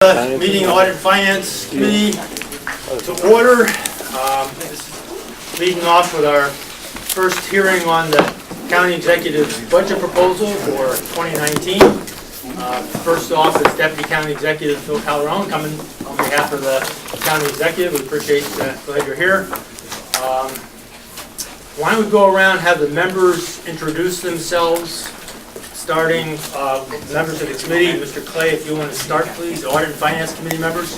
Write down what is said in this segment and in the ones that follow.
Meeting Audit and Finance Committee to order. Leading off with our first hearing on the County Executive's budget proposal for 2019. First off is Deputy County Executive Phil Calderon coming on behalf of the County Executive. We appreciate glad you're here. Why don't we go around, have the members introduce themselves, starting members of the committee. Mr. Clay, if you want to start, please. Audit and Finance Committee members.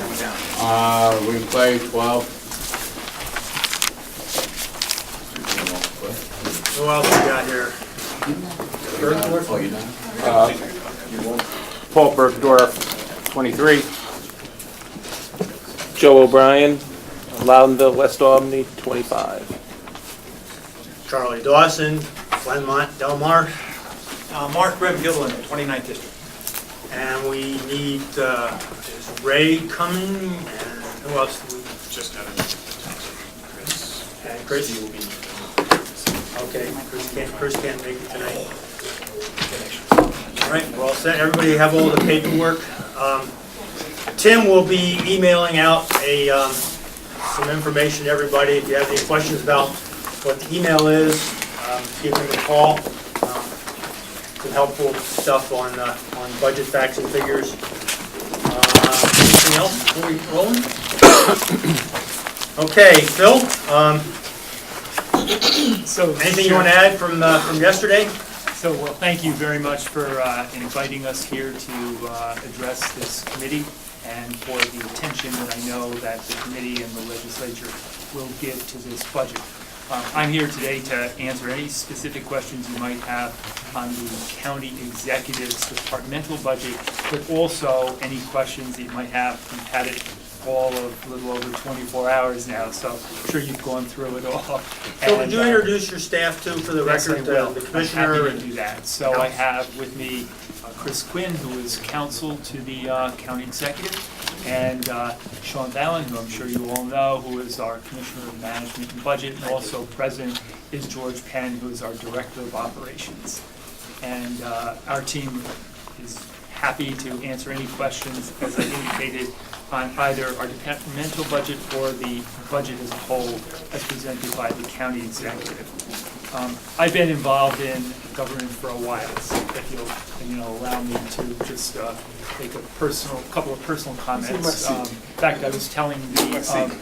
We play 12. Who else we got here? Paul Bergdorf, 23. Joe O'Brien, Loudonville, West Albany, 25. Charlie Dawson, Glenmont, Delmar. Mark Rem Gilliland, 29th District. And we need is Ray coming, and who else do we Just got it. and Chris will be. Okay, Chris can't make it tonight. All right, we're all set. Everybody have all the paperwork. Tim will be emailing out some information to everybody. If you have any questions about what the email is, give him a call. Some helpful stuff on budget facts and figures. Anything else before we roll? Okay, Phil. Anything you want to add from yesterday? So, well, thank you very much for inviting us here to address this committee and for the attention that I know that the committee and the legislature will give to this budget. I'm here today to answer any specific questions you might have on the county executive's departmental budget, but also any questions that you might have. We've had it all of a little over 24 hours now, so I'm sure you've gone through it all. So would you introduce your staff too, for the record, the commissioner? I'm happy to do that. So I have with me Chris Quinn, who is counsel to the county executive, and Sean Fallon, who I'm sure you all know, who is our Commissioner of Management and Budget, and also present is George Penn, who is our Director of Operations. And our team is happy to answer any questions, as I indicated, on either our departmental budget or the budget as a whole as presented by the county executive. I've been involved in government for a while, so if you'll allow me to just make a couple of personal comments. In fact, I was telling the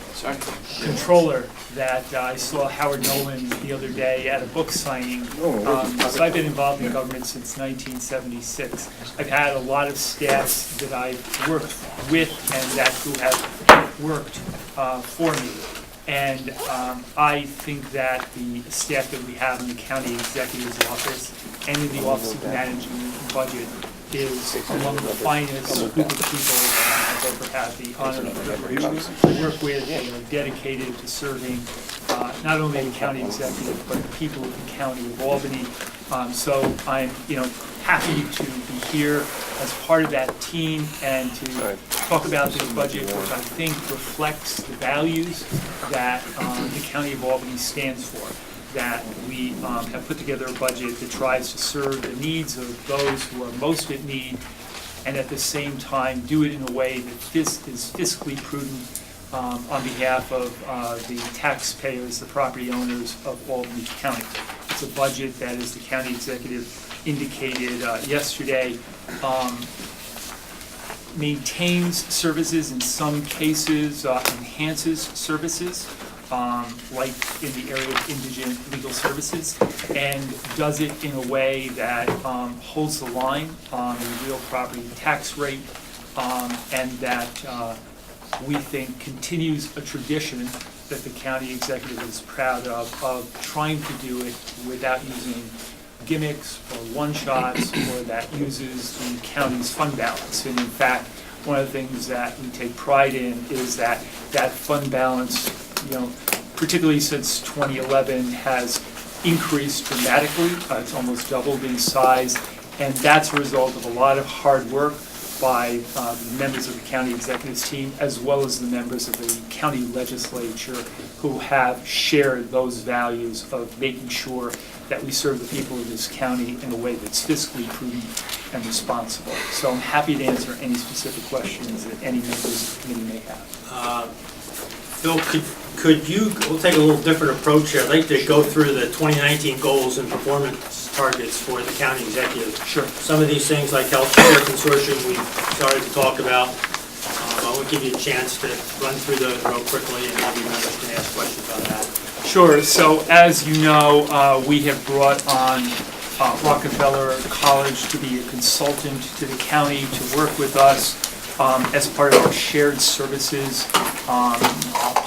controller that I saw Howard Nolan the other day at a book signing. So I've been involved in government since 1976. I've had a lot of staffs that I've worked with and that who have worked for me. And I think that the staff that we have in the county executive's office and in the Office of Management and Budget is among the finest group of people that I've ever had the honor and privilege to work with. They are dedicated to serving not only the county executive, but the people of the county of Albany. So I'm happy to be here as part of that team and to talk about this budget, which I think reflects the values that the County of Albany stands for. That we have put together a budget that tries to serve the needs of those who are most at need, and at the same time do it in a way that is fiscally prudent on behalf of the taxpayers, the property owners of Albany County. It's a budget that, as the county executive indicated yesterday, maintains services, in some cases enhances services, like in the area of indigent legal services, and does it in a way that holds the line on the real property tax rate, and that we think continues a tradition that the county executive is proud of trying to do it without using gimmicks or one-shots, or that uses the county's fund balance. And in fact, one of the things that we take pride in is that fund balance, particularly since 2011, has increased dramatically. It's almost doubled in size, and that's a result of a lot of hard work by the members of the county executives team, as well as the members of the county legislature, who have shared those values of making sure that we serve the people of this county in a way that's fiscally prudent and responsible. So I'm happy to answer any specific questions that any members of the committee may have. Phil, we'll take a little different approach here. I'd like to go through the 2019 goals and performance targets for the county executive. Sure. Some of these things like healthcare consortium we've started to talk about. I will give you a chance to run through those real quickly and maybe members can ask questions on that. Sure. So as you know, we have brought on Rockefeller College to be a consultant to the county to work with us as part of our shared services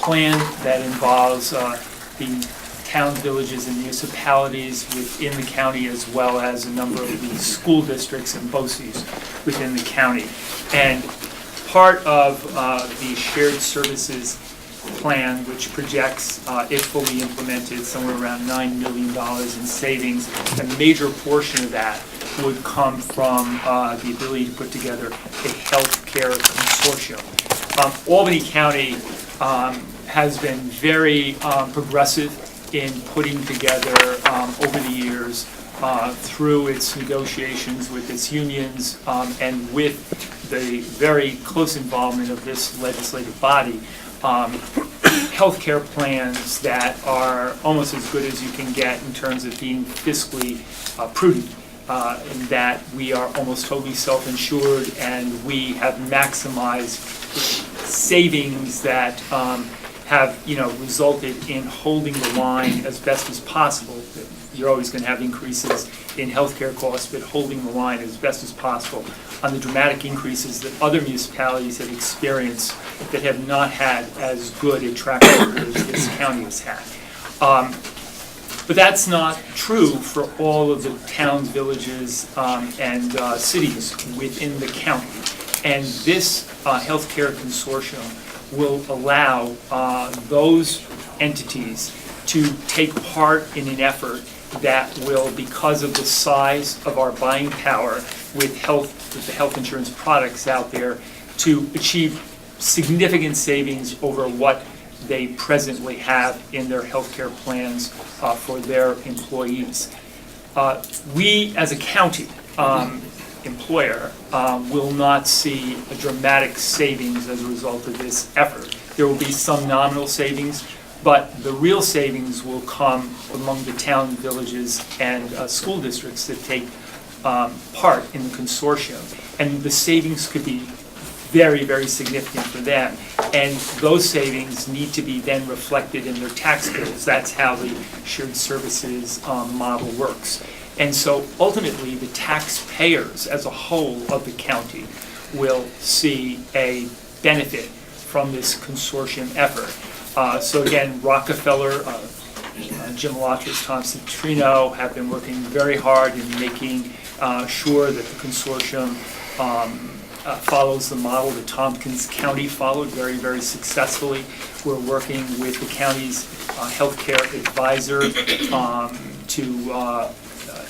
plan that involves the towns, villages, and municipalities within the county, as well as a number of the school districts and BOCES within the county. And part of the shared services plan, which projects, if fully implemented, somewhere around $9 million in savings, a major portion of that would come from the ability to put together a healthcare consortium. Albany County has been very progressive in putting together over the years through its negotiations with its unions and with the very close involvement of this legislative body, healthcare plans that are almost as good as you can get in terms of being fiscally prudent, in that we are almost totally self-insured and we have maximized savings that have resulted in holding the line as best as possible. You're always going to have increases in healthcare costs, but holding the line as best as possible on the dramatic increases that other municipalities have experienced that have not had as good a track record as this county has had. But that's not true for all of the towns, villages, and cities within the county. And this healthcare consortium will allow those entities to take part in an effort that will, because of the size of our buying power with the health insurance products out there, to achieve significant savings over what they presently have in their healthcare plans for their employees. We, as a county employer, will not see a dramatic savings as a result of this effort. There will be some nominal savings, but the real savings will come among the town, villages, and school districts that take part in the consortium. And the savings could be very, very significant for them. And those savings need to be then reflected in their tax bills. That's how the shared services model works. And so ultimately, the taxpayers as a whole of the county will see a benefit from this consortium effort. So again, Rockefeller, Jim Latris, Tom Citrino have been working very hard in making sure that the consortium follows the model that Tompkins County followed very, very successfully. We're working with the county's healthcare advisor to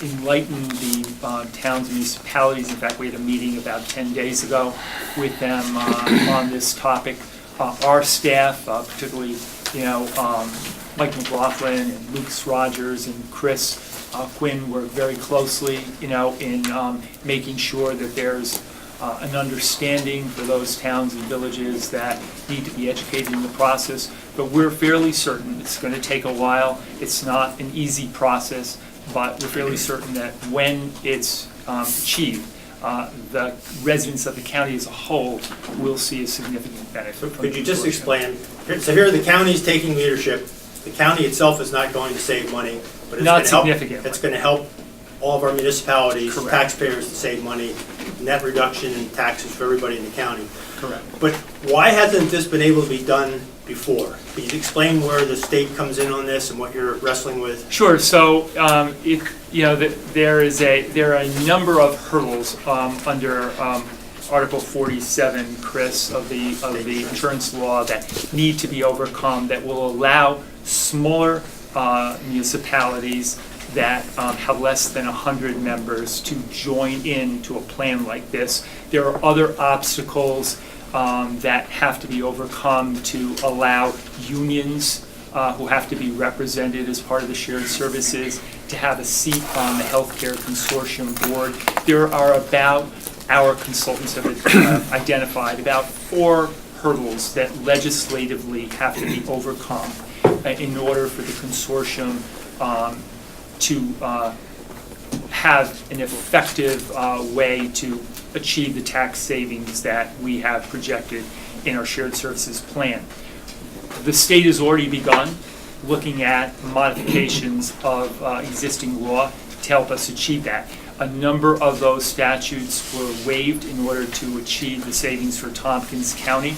enlighten the towns and municipalities. In fact, we had a meeting about 10 days ago with them on this topic. Our staff, particularly, Mike McLaughlin and Lucas Rogers and Chris Quinn, work very closely, in making sure that there's an understanding for those towns and villages that need to be educated in the process. But we're fairly certain it's going to take a while. It's not an easy process, but we're fairly certain that when it's achieved, the residents of the county as a whole will see a significant benefit. Could you just explain? So here the county's taking leadership. The county itself is not going to save money, but it's going to help all of our municipalities, Correct. Taxpayers to save money, net reduction in taxes for everybody in the county. Correct. But why hasn't this been able to be done before? Can you explain where the state comes in on this and what you're wrestling with? Sure. So, there are a number of hurdles under Article 47, Chris, of the insurance law that need to be overcome that will allow smaller municipalities that have less than 100 members to join into a plan like this. There are other obstacles that have to be overcome to allow unions who have to be represented as part of the shared services to have a seat on the Healthcare Consortium Board. There are our consultants have identified about 4 hurdles that legislatively have to be overcome in order for the consortium to have an effective way to achieve the tax savings that we have projected in our shared services plan. The state has already begun looking at modifications of existing law to help us achieve that. A number of those statutes were waived in order to achieve the savings for Tompkins County.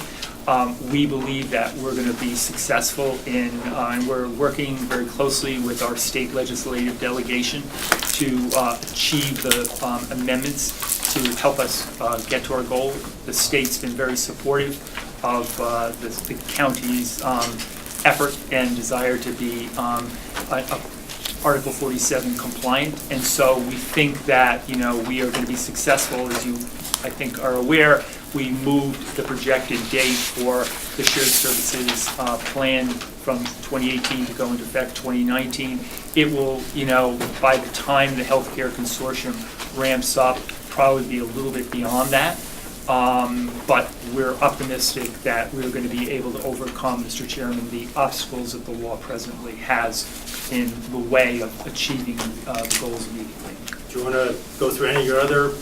We believe that we're going to be successful in, and we're working very closely with our state legislative delegation to achieve the amendments to help us get to our goal. The state's been very supportive of the county's effort and desire to be Article 47 compliant, and so we think that, you know, we are going to be successful. As you, I think, are aware, we moved the projected date for the shared services plan from 2018 to go into effect 2019. It will, you know, by the time the healthcare consortium ramps up, probably be a little bit beyond that. But we're optimistic that we're going to be able to overcome, Mr. Chairman, the obstacles that the law presently has in the way of achieving the goals immediately. Do you want to go through any of your other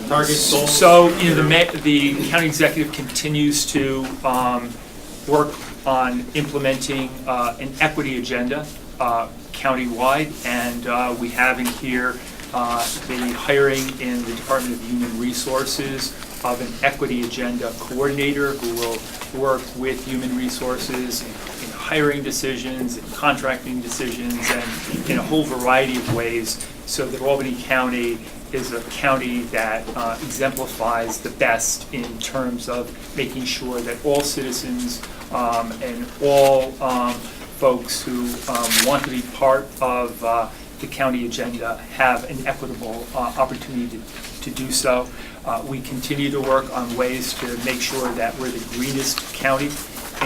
targets, goals? So, you know, the county executive continues to work on implementing an equity agenda countywide, and we have in here the hiring in the Department of Human Resources of an equity agenda coordinator who will work with Human Resources in hiring decisions, in contracting decisions, and in a whole variety of ways, so that Albany County is a county that exemplifies the best in terms of making sure that all citizens and all folks who want to be part of the county agenda have an equitable opportunity to do so. We continue to work on ways to make sure that we're the greenest county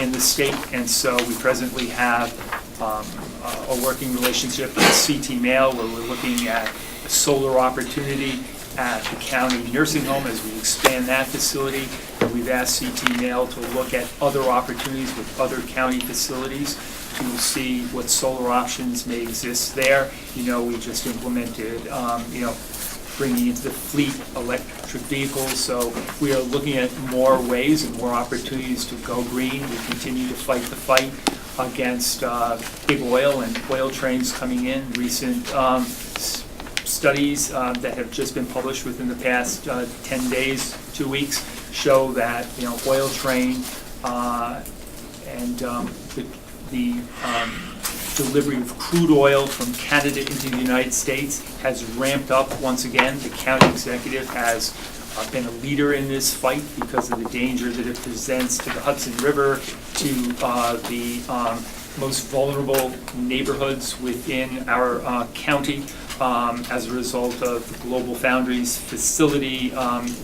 in the state, and so we presently have a working relationship with CT Mail, where we're looking at a solar opportunity at the county nursing home as we expand that facility. And we've asked CT Mail to look at other opportunities with other county facilities to see what solar options may exist there. You know, we just implemented, you know, bringing into the fleet electric vehicles, so we are looking at more ways and more opportunities to go green. We continue to fight the fight against big oil and oil trains coming in. Recent studies that have just been published within the past 10 days, 2 weeks, show that, you know, oil train and the delivery of crude oil from Canada into the United States has ramped up once again. The county executive has been a leader in this fight because of the danger that it presents to the Hudson River, to the most vulnerable neighborhoods within our county as a result of the Global Foundries facility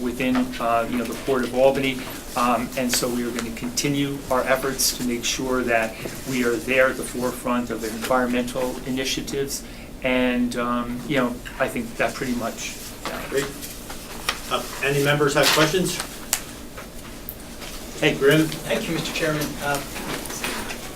within you know, the Port of Albany. And so we are going to continue our efforts to make sure that we are there at the forefront of environmental initiatives. And you know, I think that pretty much. Great. Any members have questions? Hey, Grim. Thank you, Mr. Chairman.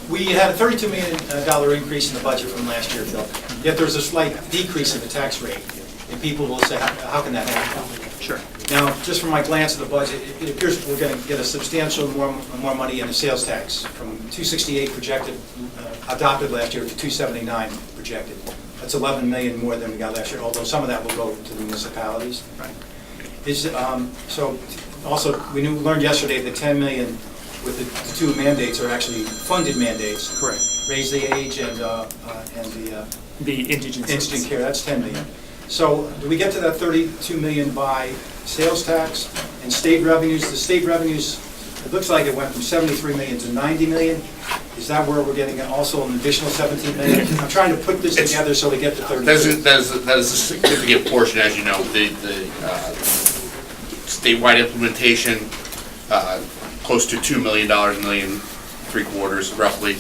We had a $32 million increase in the budget from last year, Bill. Yet there's a slight decrease in the tax rate. And people will say, how can that happen? Sure. Now, just from my glance at the budget, it appears we're going to get a substantial more money in the sales tax, from 268 projected, adopted last year, to 279 projected. That's 11 million more than we got last year, although some of that will go to the municipalities. Right. So also, we learned yesterday that 10 million with the 2 mandates are actually funded mandates. Correct. Raise the age and The indigent instant care, that's 10 million. So do we get to that 32 million by sales tax and state revenues? The state revenues, it looks like it went from 73 million to 90 million. Is that where we're getting also an additional 17 million? I'm trying to put this together so we get to 32. That is a significant portion, as you know. The statewide implementation, close to $2 million, $1.75 million roughly,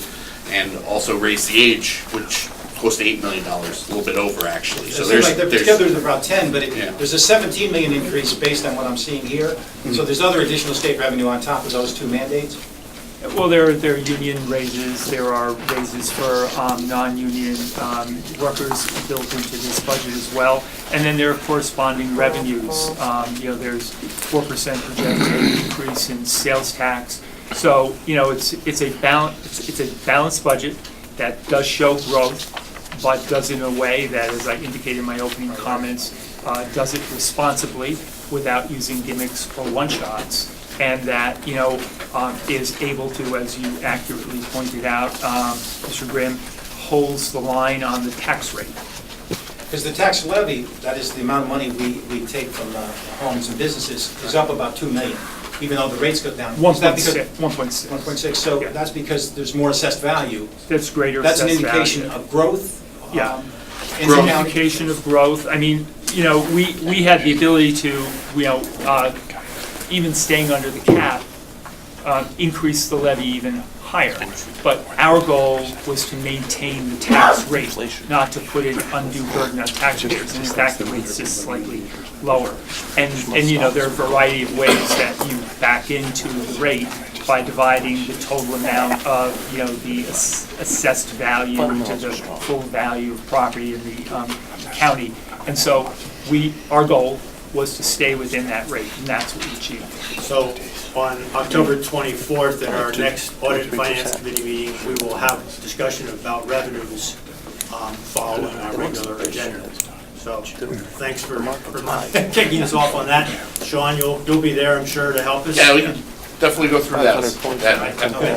and also raise the age, which close to $8 million, a little bit over, actually. It So seems like together there's, there's about 10, but Yeah. there's a 17 million increase based on what I'm seeing here. So there's other additional state revenue on top of those two mandates? Well, there are union raises, there are raises for non-union workers built into this budget as well. And then there are corresponding revenues. There's 4% projected increase in sales tax. So, it's a balanced budget that does show growth, but does it in a way that, as I indicated in my opening comments, does it responsibly without using gimmicks or one-shots. And that, is able to, as you accurately pointed out, Mr. Grimm, holds the line on the tax rate. Because the tax levy, that is the amount of money we take from homes and businesses, is up about 2 million, even though the rates go down. Is that because- 1.6. 1.6, so Yeah. that's because there's more assessed value. That's greater That's an assessed indication value. of growth. Yeah. In It's the an county. indication of growth. I mean, we had the ability to, even staying under the cap, increase the levy even higher. But our goal was to maintain the tax rate, not to put an undue burden on taxpayers. And in fact, the rate's just slightly lower. And there are a variety of ways that you back into the rate by dividing the total amount of, the assessed value to the full value of property in the county. And so our goal was to stay within that rate, and that's what we achieved. So on October 24th, at our next Audit and Finance Committee meeting, we will have discussion about revenues following our regular agenda. So thanks for kicking us off on that. Sean, you'll be there, I'm sure, to help us. yeah, we can definitely go through that. Okay.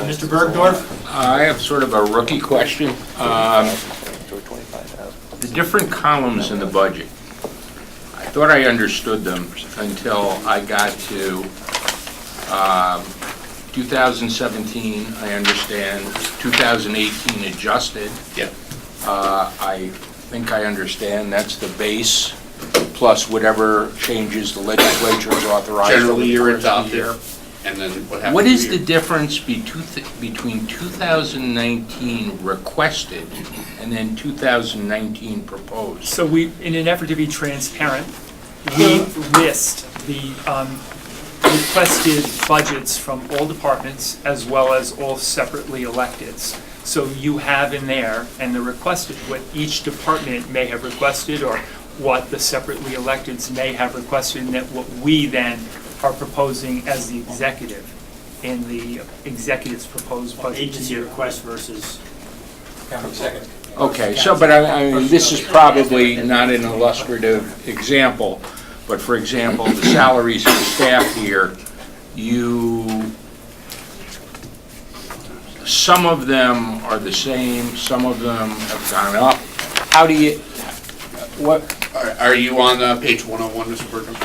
Mr. Bergdorf? I have sort of a rookie question. The different columns in the budget, I thought I understood them until I got to 2017, I understand, 2018 adjusted. Yeah. I think I understand that's the base plus whatever changes the legislature has authorized. over Generally, the you're course of the adopted, year. and then what happens? What is every the year? difference between 2019 requested and then 2019 proposed? So in an effort to be transparent, we list the requested budgets from all departments as well as all separately electeds. So you have in there, and the requested, what each department may have requested or what the separately electeds may have requested, and that what we then are proposing as the executive in the executive's proposed budget. Agency request versus, County executive. Okay, so, but I mean, this is probably not an illustrative example, but for example, the salaries for staff here, some of them are the same, some of them have gone up. How do you, what, Are you on page 101, Mr. Bergman?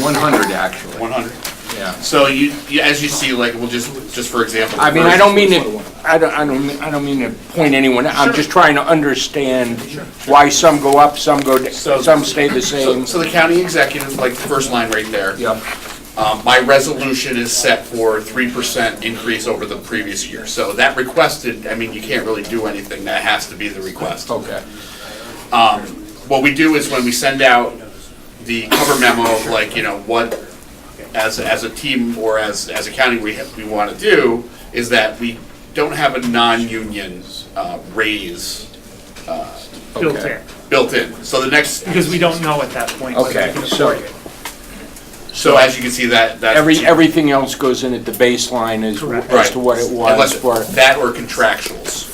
100 actually, 100? yeah. So you, as you see, like, we'll just for example. I mean, I don't mean to, I don't mean to point anyone out. I'm just trying to understand why some go up, some go, some stay the same. So the county executive, like the first line right there. Yep, My resolution is set for 3% increase over the previous year. So that requested, I mean, you can't really do anything. That has to be the request. okay. What we do is when we send out the cover memo of like, what, as a team or as a county we want to do, is that we don't have a non-union raise Built Okay. in, built in. So the next, because we don't know at that point whether Okay, we can so- afford it. so as you can see that's. Everything else goes in at the baseline as Correct. as to what it was Unless for that or contractuals.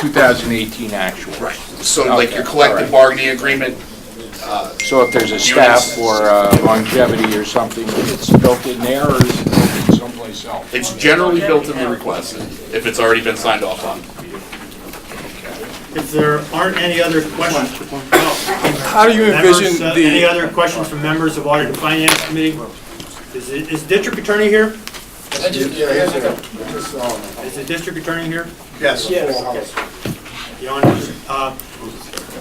2018 actual. Right. So like your Okay, collective all right. bargaining agreement, So if there's a staff or longevity or something, it's built in there or is it built in someplace else? it's generally built in the request if it's already been signed off on. if there aren't any other questions. How do you envision Any the, other questions from members of Audit and Finance Committee? Is District Attorney here? Is the District Attorney here? Yes. You on,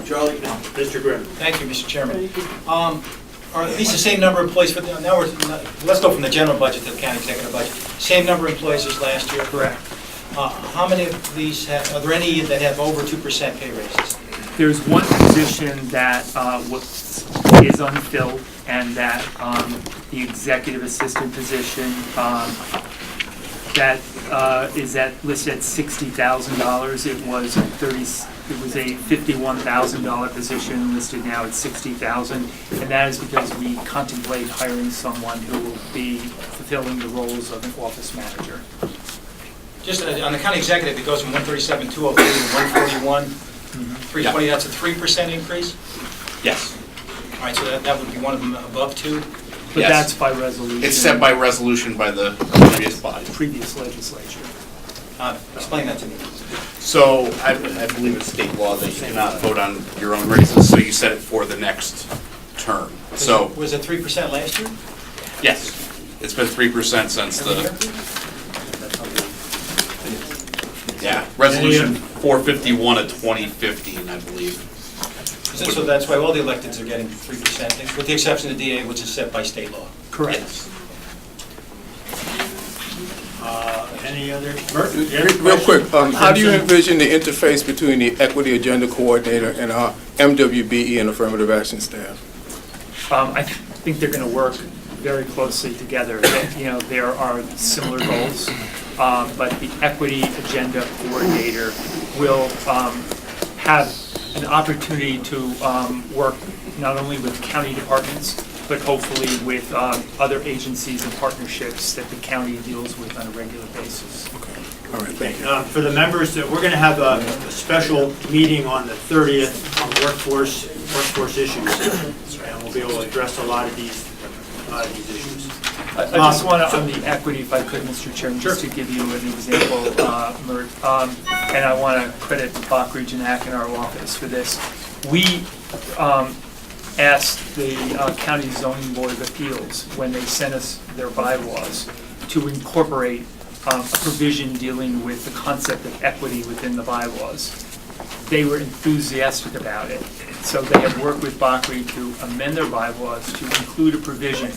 Charlie? District Grimm. Thank you, Mr. Chairman. Are these the same number of employees, but now let's go from the general budget to the county executive budget. Same number of employees as last year? Correct. How many of these are there any that have over 2% pay raises? There's one position that is unfilled, and that the executive assistant position that is listed at $60,000. It was a $51,000 position, listed now at $60,000, and that is because we contemplate hiring someone who will be fulfilling the roles of an office manager. Just on the county executive, it goes from 137,203 to 141, 320. That's a 3% increase? Yes. All right, so that would be one of them above 2? But Yes. that's by resolution. It's set by resolution by the previous body. Previous legislature. Explain that to me. So I believe it's state law that you cannot vote on your own raises, so you set it for the next term. So, Was it 3% last year? yes, it's been 3% since Every year? resolution 451 of 2015, I believe. So that's why all the electeds are getting 3%, with the exception of the DA, which is set by state law. Correct. Yes. Any other? Real quick, how do you envision the interface between the Equity Agenda Coordinator and our MWBE and Affirmative Action staff? I think they're going to work very closely together. There are similar goals, but the Equity Agenda Coordinator will have an opportunity to work not only with county departments, but hopefully with other agencies and partnerships that the county deals with on a regular basis. All right, thank you. For the members, we're going to have a special meeting on the 30th on workforce issues, and we'll be able to address a lot of these issues. I just want to, on the equity, if I could, Mr. Chairman, just to give you an example, Mert, and I want to credit Bach Region Act in our office for this. We asked the County Zoning Board of Appeals, when they sent us their bylaws, to incorporate a provision dealing with the concept of equity within the bylaws. They were enthusiastic about it. So they have worked with Bakri to amend their bylaws to include a provision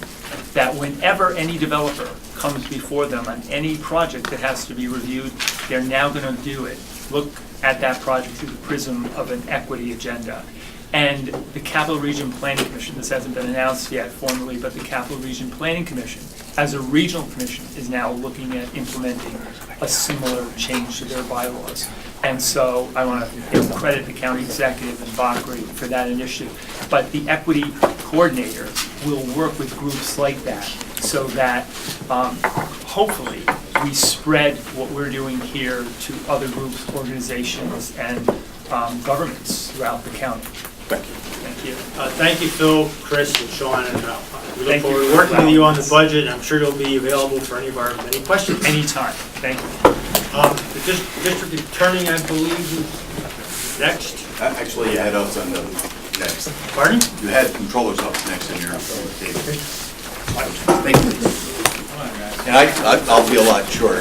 that whenever any developer comes before them on any project that has to be reviewed, they're now going to look at that project through the prism of an equity agenda. And the Capital Region Planning Commission, this hasn't been announced yet formally, but the Capital Region Planning Commission, as a regional commission, is now looking at implementing a similar change to their bylaws. And so I want to credit the county executive and Bakri for that initiative. But the equity coordinator will work with groups like that so that hopefully we spread what we're doing here to other groups, organizations, and governments throughout the county. Thank you. Thank you. Thank you, Phil, Chris, and Sean, and we look Thank forward you. to working with you on the budget, and I'm sure you'll be available for any of our many questions. Anytime. Thank you. The district attorney, I believe, is next. Actually, you had us on the next. Pardon? You had controllers up next in your data. Thank you. And I'll be a lot shorter.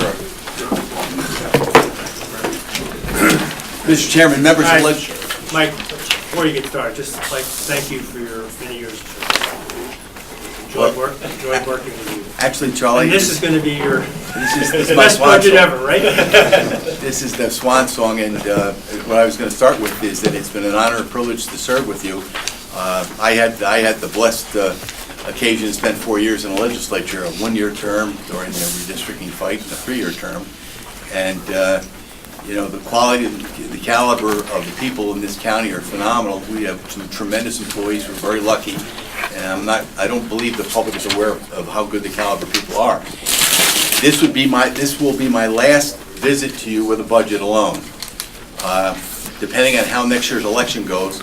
Mr. Chairman, members of the legislature. Mike, before you get started, just like thank you for your many years of service. Enjoyed working with you. Actually, Charlie, And this is going to be your this is my best swan budget song. ever, right? This is the swan song, and what I was going to start with is that it's been an honor and privilege to serve with you. I had the blessed occasion to spend 4 years in the legislature, a 1-year term during the redistricting fight, and a 3-year term. And the quality, the caliber of the people in this county are phenomenal. We have some tremendous employees. We're very lucky, and I don't believe the public is aware of how good the caliber people are. This will be my last visit to you with a budget alone. Depending on how next year's election goes,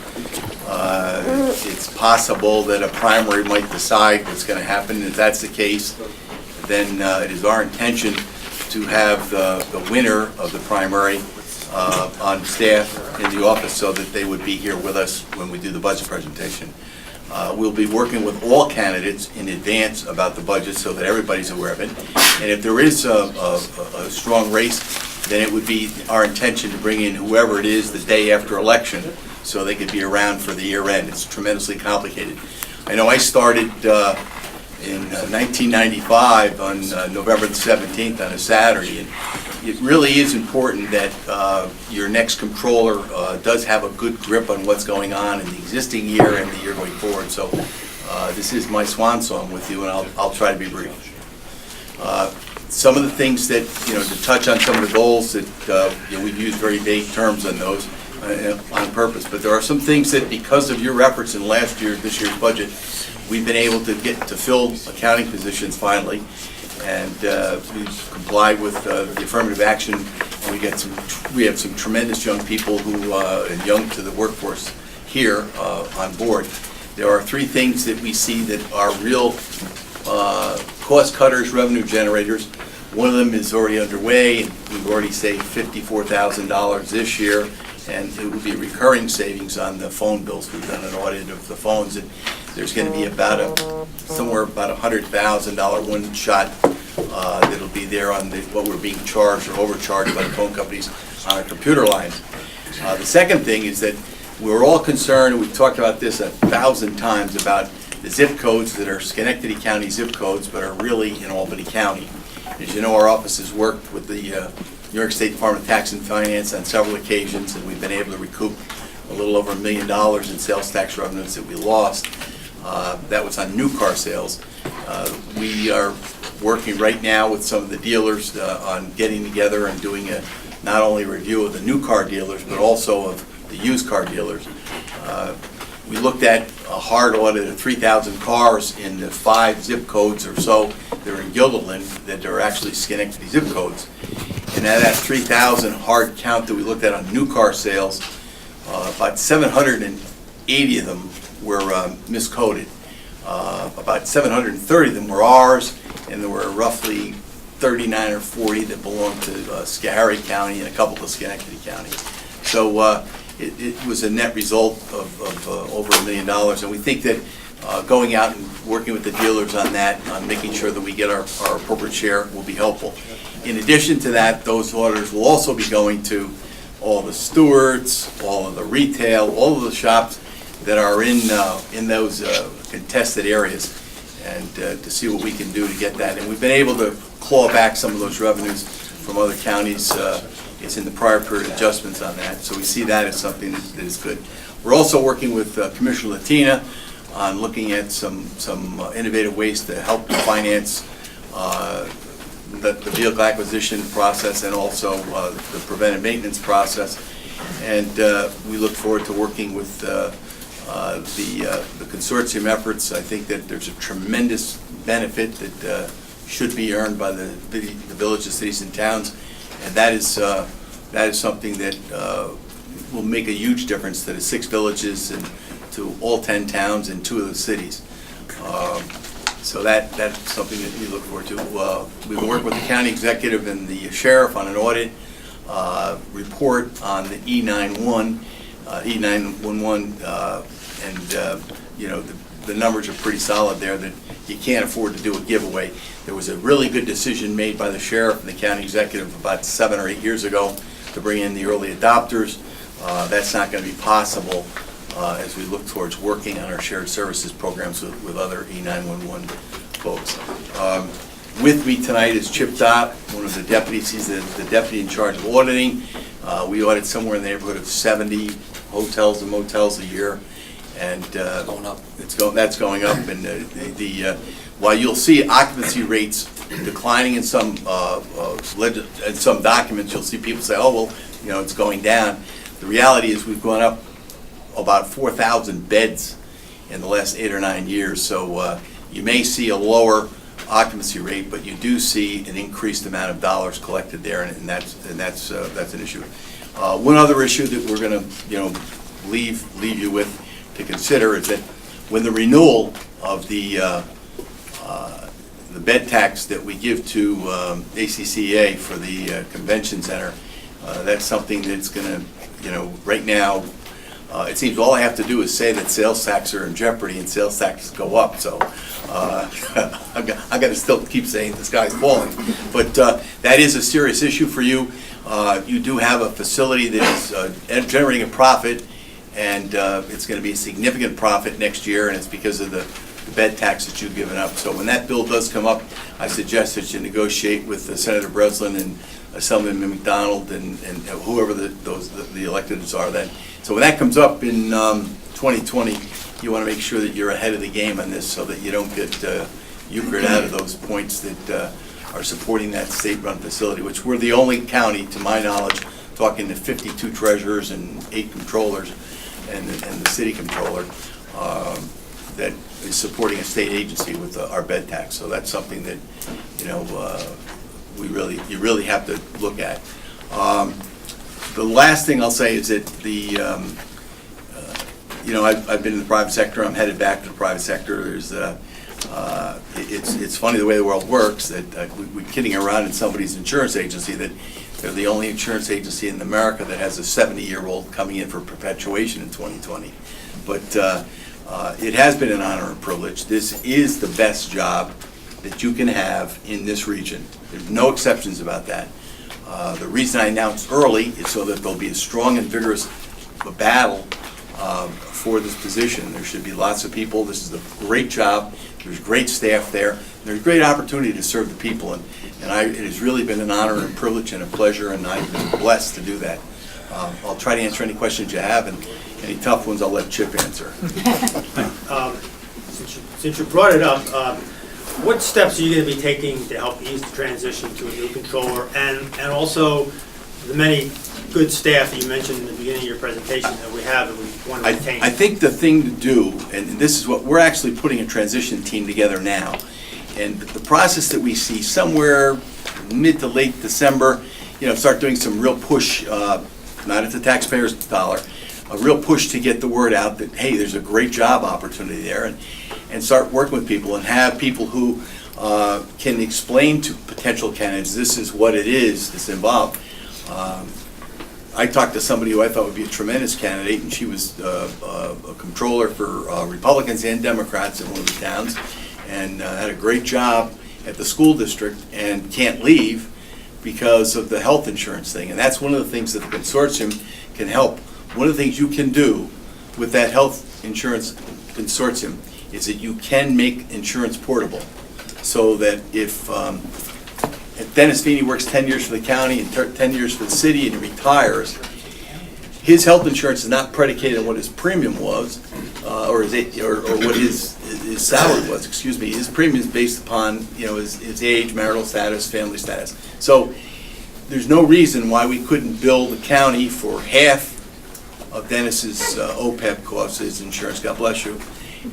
it's possible that a primary might decide what's going to happen. If that's the case, then it is our intention to have the winner of the primary on staff in the office so that they would be here with us when we do the budget presentation. We'll be working with all candidates in advance about the budget so that everybody's aware of it. And if there is a strong race, then it would be our intention to bring in whoever it is the day after election so they could be around for the year end. It's tremendously complicated. I know I started in 1995 on November the 17th on a Saturday. And it really is important that your next controller does have a good grip on what's going on in the existing year and the year going forward. So this is my swan song with you, and I'll try to be brief. Some of the things that, to touch on some of the goals that, we've used very vague terms on those on purpose, but there are some things that, because of your efforts in this year's budget, we've been able to get to fill accounting positions finally, and we've complied with the affirmative action, and we have some tremendous young people who, and young to the workforce here on board. There are three things that we see that are real cost cutters, revenue generators. One of them is already underway. We've already saved $54,000 this year, and it will be recurring savings on the phone bills. We've done an audit of the phones, and there's going to be somewhere about $100,000 one shot that'll be there on what we're being charged or overcharged by the phone companies on our computer lines. The second thing is that we're all concerned, and we've talked about this 1,000 times, about the zip codes that are Schenectady County zip codes, but are really in Albany County. As you know, our office has worked with the New York State Department of Tax and Finance on several occasions, and we've been able to recoup a little over $1 million in sales tax revenues that we lost. That was on new car sales. We are working right now with some of the dealers on getting together and doing not only a review of the new car dealers, but also of the used car dealers. We looked at a hard audit of 3,000 cars in the 5 zip codes or so that are in Guilderland that are actually Schenectady zip codes. And out of that 3,000 hard count that we looked at on new car sales, about 780 of them were miscoded. About 730 of them were ours, and there were roughly 39 or 40 that belonged to Schoharie County and a couple to Schenectady County. So it was a net result of over $1 million, and we think that going out and working with the dealers on that, on making sure that we get our appropriate share, will be helpful. In addition to that, those auditors will also be going to all the stewards, all of the retail, all of the shops that are in those contested areas, and to see what we can do to get that. And we've been able to claw back some of those revenues from other counties. It's in the prior period adjustments on that, so we see that as something that is good. We're also working with Commissioner Latina on looking at some innovative ways to help finance the vehicle acquisition process and also the preventive maintenance process. And we look forward to working with the consortium efforts. I think that there's a tremendous benefit that should be earned by the villages, cities, and towns, and that is something that will make a huge difference to the 6 villages and to all 10 towns and 2 of the cities. So that's something that we look forward to. We've been working with the county executive and the sheriff on an audit report on the E911, and the numbers are pretty solid there, that you can't afford to do a giveaway. There was a really good decision made by the sheriff and the county executive about 7 or 8 years ago to bring in the early adopters. That's not going to be possible as we look towards working on our shared services programs with other E911 folks. With me tonight is Chip Dott, one of the deputies. He's the deputy in charge of auditing. We audit somewhere in the neighborhood of 70 hotels and motels a year, and going up. That's going up, and while you'll see occupancy rates declining in some documents, you'll see people say, "Oh, well, it's going down." The reality is we've gone up about 4,000 beds in the last 8 or 9 years. So you may see a lower occupancy rate, but you do see an increased amount of dollars collected there, and that's an issue. One other issue that we're going to leave you with to consider is that when the renewal of the bed tax that we give to ACCA for the convention center, that's something that's going to, right now, it seems all I have to do is say that sales tax are in jeopardy and sales taxes go up. So I've got to still keep saying the sky's falling. But that is a serious issue for you. You do have a facility that is generating a profit, and it's going to be a significant profit next year, and it's because of the the bed tax that you've given up. So when that bill does come up, I suggest that you negotiate with Senator Breslin and Assemblyman McDonald and whoever the electeds are then. So when that comes up in 2020, you want to make sure that you're ahead of the game on this so that you don't get euchred out of those points that are supporting that state-run facility, which we're the only county, to my knowledge, talking to 52 treasurers and 8 controllers and the city controller, that is supporting a state agency with our bed tax. So that's something that, you really have to look at. The last thing I'll say is that I've been in the private sector. I'm headed back to the private sector. There's it's funny the way the world works, that we're kidding around in somebody's insurance agency that they're the only insurance agency in America that has a 70-year-old coming in for perpetuation in 2020. But it has been an honor and privilege. This is the best job that you can have in this region. There's no exceptions about that. The reason I announced early is so that there'll be a strong and vigorous battle for this position. There should be lots of people. This is a great job. There's great staff there. There's great opportunity to serve the people, and it has really been an honor and a privilege and a pleasure, and I've been blessed to do that. I'll try to answer any questions you have, and any tough ones I'll let Chip answer. Since you brought it up, what steps are you going to be taking to help ease the transition to a new controller, and also the many good staff that you mentioned in the beginning of your presentation that we have and we want to retain? I think the thing to do, and this is what we're actually putting a transition team together now, and the process that we see somewhere mid to late December, start doing some real push, not at the taxpayer's dollar, a real push to get the word out that, hey, there's a great job opportunity there, and start working with people and have people who can explain to potential candidates, this is what it is that's involved. I talked to somebody who I thought would be a tremendous candidate, and she was a controller for Republicans and Democrats in one of the towns, and had a great job at the school district and can't leave because of the health insurance thing. And that's one of the things that the consortium can help. One of the things you can do with that health insurance consortium is that you can make insurance portable, so that if Dennis Feeney works 10 years for the county and 10 years for the city and he retires, his health insurance is not predicated on what his premium was, or what his salary was, excuse me. His premium is based upon his age, marital status, family status. So there's no reason why we couldn't bill the county for half of Dennis's OPEB costs, his insurance, God bless you,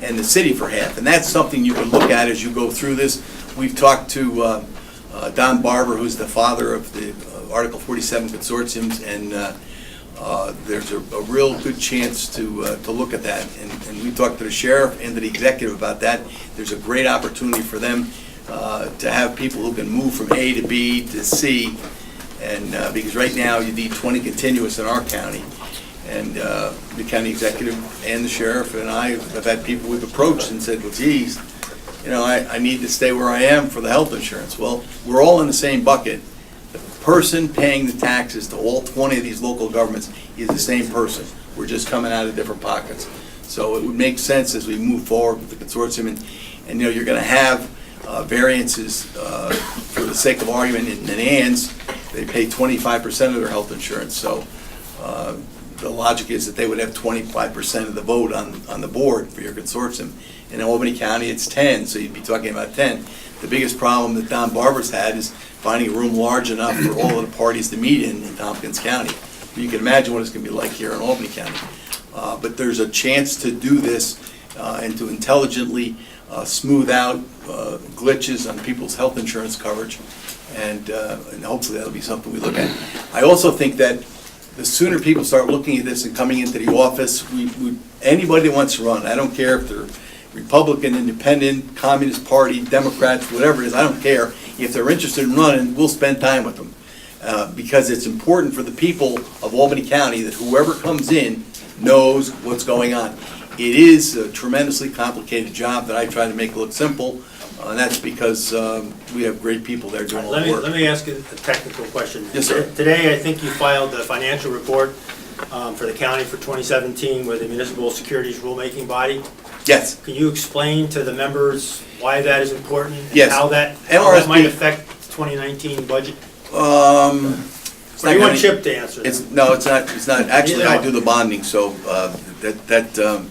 and the city for half. And that's something you can look at as you go through this. We've talked to Don Barber, who's the father of the Article 47 consortiums, and there's a real good chance to look at that. And we talked to the sheriff and to the executive about that. There's a great opportunity for them to have people who can move from A to B to C, and because right now you need 20 continuous in our county. And the county executive and the sheriff and I have had people we've approached and said, well, geez, I need to stay where I am for the health insurance. Well, we're all in the same bucket. The person paying the taxes to all 20 of these local governments is the same person. We're just coming out of different pockets. So it would make sense as we move forward with the consortium, and you're going to have variances for the sake of argument. In Ann's, they pay 25% of their health insurance. So the logic is that they would have 25% of the vote on the board for your consortium. In Albany County, it's 10, so you'd be talking about 10. The biggest problem that Don Barber's had is finding a room large enough for all of the parties to meet in Tompkins County. You can imagine what it's going to be like here in Albany County. But there's a chance to do this and to intelligently smooth out glitches on people's health insurance coverage, and hopefully that'll be something we look at. I also think that the sooner people start looking at this and coming into the office, anybody that wants to run, I don't care if they're Republican, Independent, Communist Party, Democrats, whatever it is, I don't care. If they're interested in running, we'll spend time with them. Because it's important for the people of Albany County that whoever comes in knows what's going on. It is a tremendously complicated job that I try to make look simple, and that's because we have great people there doing all the work. Let me ask you a technical question. Yes, sir. Today, I think you filed the financial report for the county for 2017 with the municipal securities rulemaking body. Yes. Can you explain to the members why that is important? Yes. And how that might MRSP affect 2019 budget? It's Or not do you gonna- want Chip to answer that? No, it's not, actually, I Yeah. do the bonding, so, and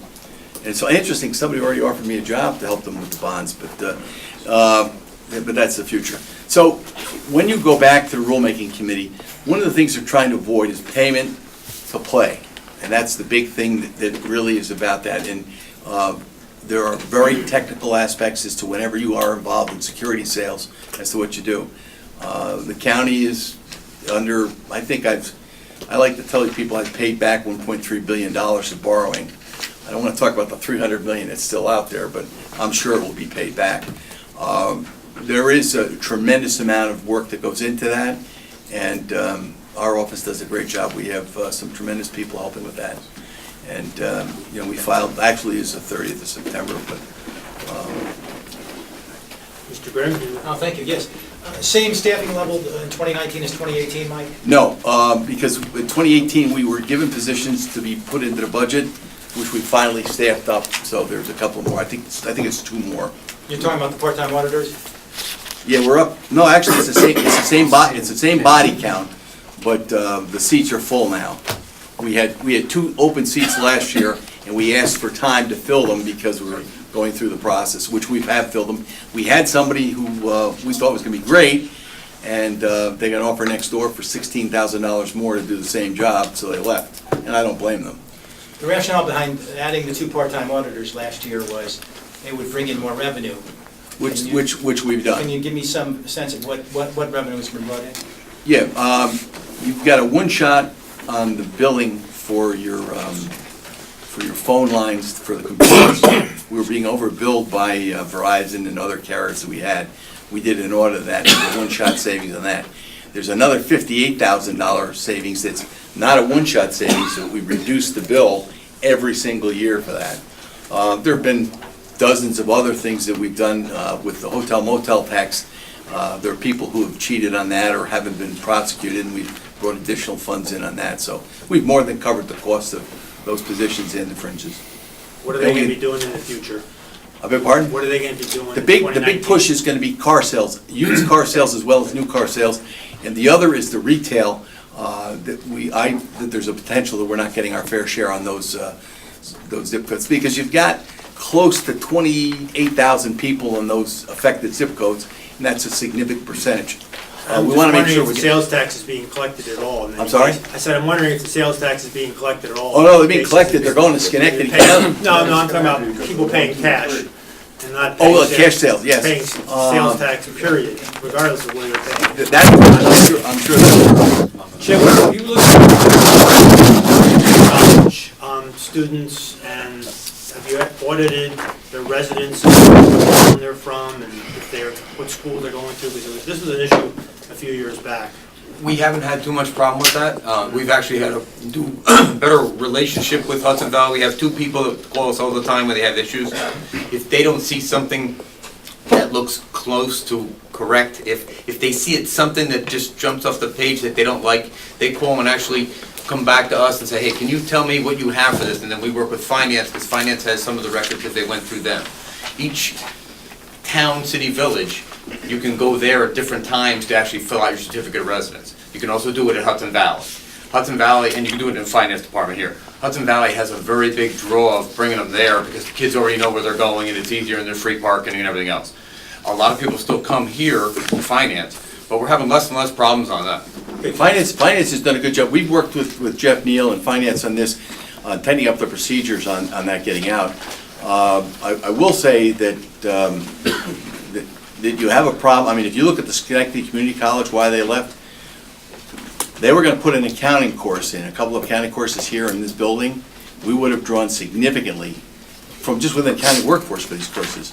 it's so interesting, somebody already offered me a job to help them with the bonds, but that's the future. So, when you go back to the rulemaking committee, one of the things they're trying to avoid is payment to play. And that's the big thing that really is about that. And there are very technical aspects as to whenever you are involved in security sales as to what you do. The county is under, I like to tell people I've paid back $1.3 billion of borrowing. I don't want to talk about the $300 million that's still out there, but I'm sure it will be paid back. There is a tremendous amount of work that goes into that, and our office does a great job. We have some tremendous people helping with that. And, we filed, actually it's the 30th of September, but Mr. Grimm? Oh, thank you, yes. Same staffing level in 2019 as 2018, Mike? no, because in 2018, we were given positions to be put into the budget, which we finally staffed up, so there's a couple more. I think it's 2 more. You're talking about the part-time auditors? Yeah, we're up, no, actually, it's the same body count, but the seats are full now. We had 2 open seats last year, and we asked for time to fill them because we were going through the process, which we have filled them. We had somebody who we thought was gonna be great, and they got an offer next door for $16,000 more to do the same job, so they left, and I don't blame them. The rationale behind adding the 2 part-time auditors last year was it would bring in more revenue. Which we've done. Can you give me some sense of what revenue has been brought in? Yeah, you've got a one-shot on the billing for your phone lines for the computers. We were being overbilled by Verizon and other carriers that we had. We did an audit of that, a one-shot savings on that. There's another $58,000 savings that's not a one-shot savings, so we reduced the bill every single year for that. There have been dozens of other things that we've done with the hotel motel tax. There are people who have cheated on that or haven't been prosecuted, and we've brought additional funds in on that. So we've more than covered the cost of those positions and the fringes. What are they going to be doing in the future? I beg your pardon? What are they going to be doing in The 2019? big push is going to be car sales, used car sales as well as new car sales, and the other is the retail. That there's a potential that we're not getting our fair share on those zip codes, because you've got close to 28,000 people in those affected zip codes, and that's a significant percentage. I'm We just want to make wondering sure if we the get. sales tax is being collected at all. in any I'm sorry? case. I said, I'm wondering if the sales tax is being collected at all. Oh, no, they're being collected, they're going to Schenectady County. No, I'm talking about people paying cash and not Oh, paying well, cash sales, yes. Paying sales tax, period, regardless of where they're paying. That's, I'm sure that's. Chip, have you looked at college students, and have you audited their residence, where they're from, and if what school they're going to? Because this was an issue a few years back. We haven't had too much problem with that. We've actually had a better relationship with Hudson Valley. We have 2 people that call us all the time when they have issues. If they don't see something that looks close to correct, if they see it something that just jumps off the page that they don't like, they call and actually come back to us and say, hey, can you tell me what you have for this? And then we work with finance, because finance has some of the records because they went through them. Each town, city, village, you can go there at different times to actually fill out your certificate of residence. You can also do it at Hudson Valley. Hudson Valley, and you can do it in the finance department here. Hudson Valley has a very big draw of bringing them there because the kids already know where they're going and it's easier and there's free parking and everything else. A lot of people still come here for finance, but we're having less and less problems on that. Finance has done a good job. We've worked with Jeff Neal and Finance on this, tightening up the procedures on that getting out. I will say that you have a problem. I mean, if you look at the Schenectady Community College, why they left, they were going to put an accounting course in, a couple of accounting courses here in this building. We would have drawn significantly from just within the accounting workforce for these courses.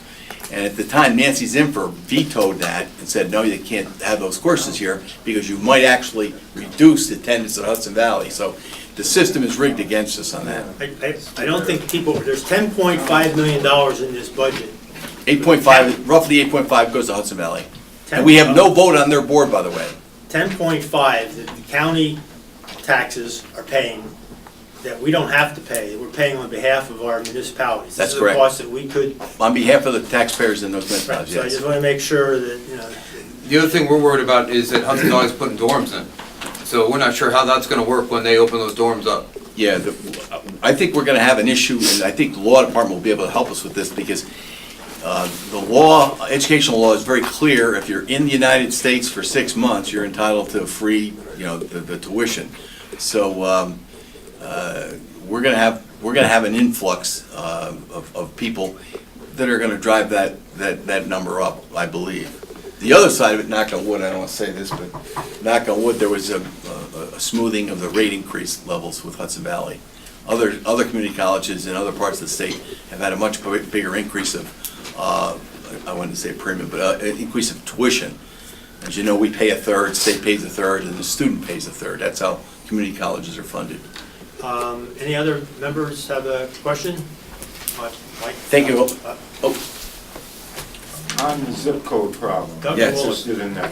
And at the time, Nancy Zimfer vetoed that and said, no, you can't have those courses here because you might actually reduce attendance at Hudson Valley. So the system is rigged against us on that. I don't think there's $10.5 million in this budget. 8.5, roughly 8.5 goes to Hudson Valley. And we have no vote on their board, by the way. 10.5 that the county taxes are paying that we don't have to pay, we're paying on behalf of our municipalities. That's This correct. is a cost that we could, On behalf of the taxpayers in those right, municipalities, so I yes. just want to make sure that, The other thing we're worried about is that Hudson Valley's putting dorms in. So we're not sure how that's gonna work when they open those dorms up. Yeah, I think we're gonna have an issue, and I think the law department will be able to help us with this, because the law, educational law is very clear. If you're in the United States for 6 months, you're entitled to free, the tuition. So, we're gonna have an influx of people that are gonna drive that number up, I believe. The other side of it, knock on wood, I don't wanna say this, but knock on wood, there was a smoothing of the rate increase levels with Hudson Valley. Other community colleges in other parts of the state have had a much bigger increase of, I wouldn't say premium, but an increase of tuition. As you know, we pay a third, state pays a third, and the student pays a third. That's how community colleges are funded. any other members have a question? Mike? Thank you. On the zip code problem, Dr. Yes. Wallace. interested in that.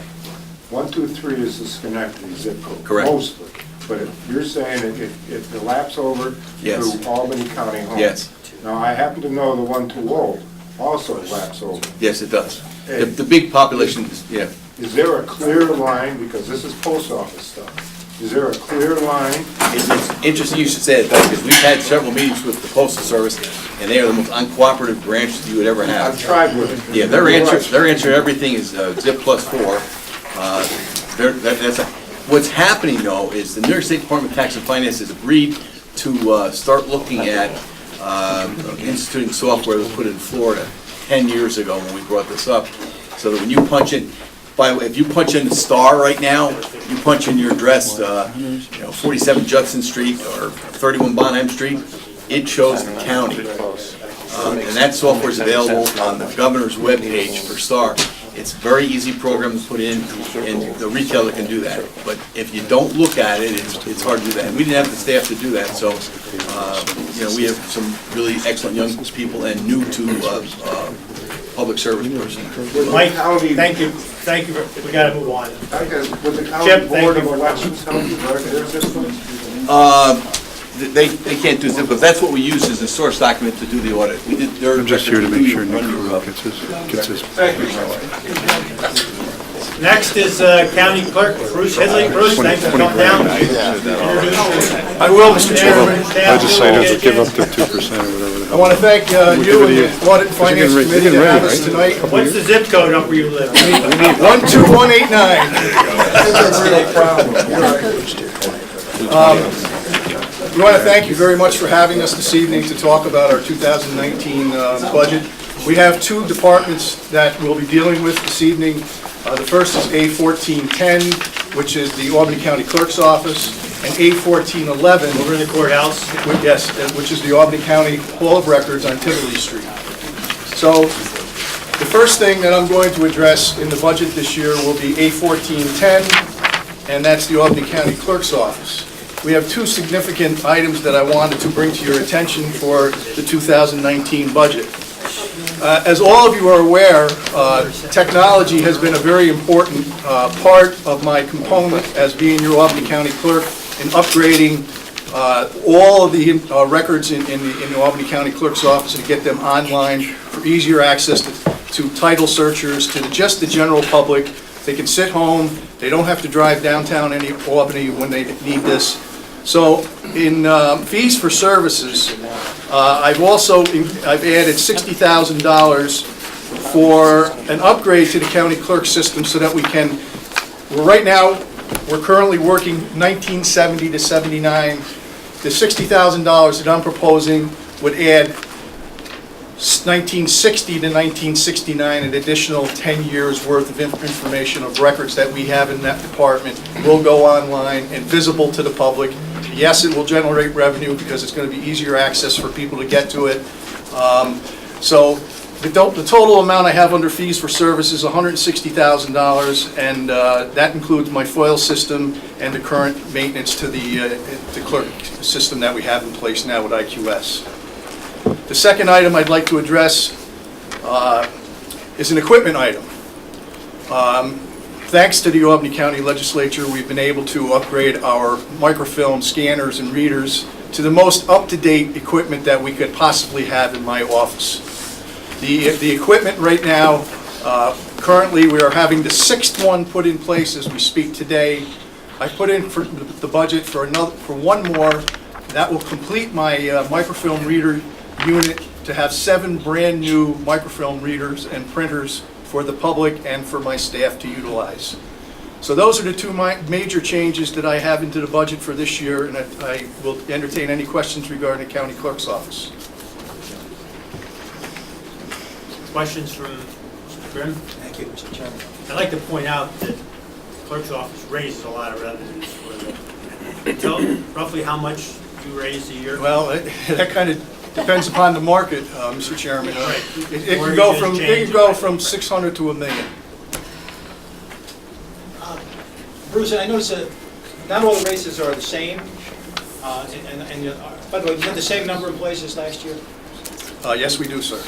123 is the Schenectady zip code. Correct. Mostly. But if you're saying it laps over Yes. to Albany County Home. Yes, Now, I happen to know the one to Lowell also laps over. yes, it does. The big population, yeah. Is there a clear line, because this is post office stuff, is there a clear line? It's interesting you should say it, because we've had several meetings with the Postal Service, and they are the most uncooperative branch that you would ever I've have. tried with it. Yeah, their answer to everything is zip +4. What's happening, though, is the New York State Department of Tax and Finance has agreed to start looking at instituting software that was put in Florida 10 years ago when we brought this up, so that when you punch in, by the way, if you punch in the star right now, you punch in your address, 47 Judson Street or 31 Bonham Street, it shows the county. And that software is available on the governor's webpage for STAR. It's a very easy program to put in, and the retailer can do that. But if you don't look at it, it's hard to do that. And we didn't have the staff to do that, so, we have some really excellent young people and new to public service person. Mike, thank you, we gotta move on. I guess, would the Chip, county thank board of you. elections help you write their zip code? They can't do zip, but that's what we use as a source document to do the audit. We did. I'm just here to make sure Nick Gets his. Thank you. Next is County Clerk Bruce Headley. Bruce, thanks for coming down. I will, Mr. Chairman. Legislators give up their 2% or whatever. I want to thank you and the Audit and Finance Committee to have us tonight. What's the zip code up where you live? 12189. We want to thank you very much for having us this evening to talk about our 2019 budget. We have two departments that we'll be dealing with this evening. The first is A1410, which is the Albany County Clerk's Office, and A1411, Over in the courthouse. yes, which is the Albany County Hall of Records on Tivoli Street. So the first thing that I'm going to address in the budget this year will be A1410, and that's the Albany County Clerk's Office. We have two significant items that I wanted to bring to your attention for the 2019 budget. As all of you are aware, technology has been a very important part of my component as being your Albany County Clerk in upgrading all of the records in the Albany County Clerk's Office and get them online for easier access to title searchers, to just the general public. They can sit home, they don't have to drive downtown Albany when they need this. So in fees for services, I've added $60,000 for an upgrade to the county clerk system so that we can, we're currently working 1970 to 79. The $60,000 that I'm proposing would add 1960 to 1969, an additional 10 years worth of information of records that we have in that department will go online and visible to the public. Yes, it will generate revenue because it's going to be easier access for people to get to it. So the total amount I have under fees for service is $160,000, and that includes my FOIL system and the current maintenance to the clerk system that we have in place now with IQS. The second item I'd like to address is an equipment item. Thanks to the Albany County Legislature, we've been able to upgrade our microfilm scanners and readers to the most up-to-date equipment that we could possibly have in my office. The equipment right now, currently, we are having the 6th one put in place as we speak today. I put in for the budget for one more. That will complete my microfilm reader unit to have 7 brand-new microfilm readers and printers for the public and for my staff to utilize. So those are the 2 major changes that I have into the budget for this year, and I will entertain any questions regarding the county clerk's office. Questions from Mr. Grimm? Thank you, Mr. Chairman. I'd like to point out that the clerk's office raises a lot of revenues for the, tell roughly how much you raise a year? Well, that kind of depends upon the market, Mr. Chairman. Right. It can go from 600 to $1 million. Bruce, I noticed that not all the races are the same, and by the way, you had the same number of places last year? Yes, we do, sir.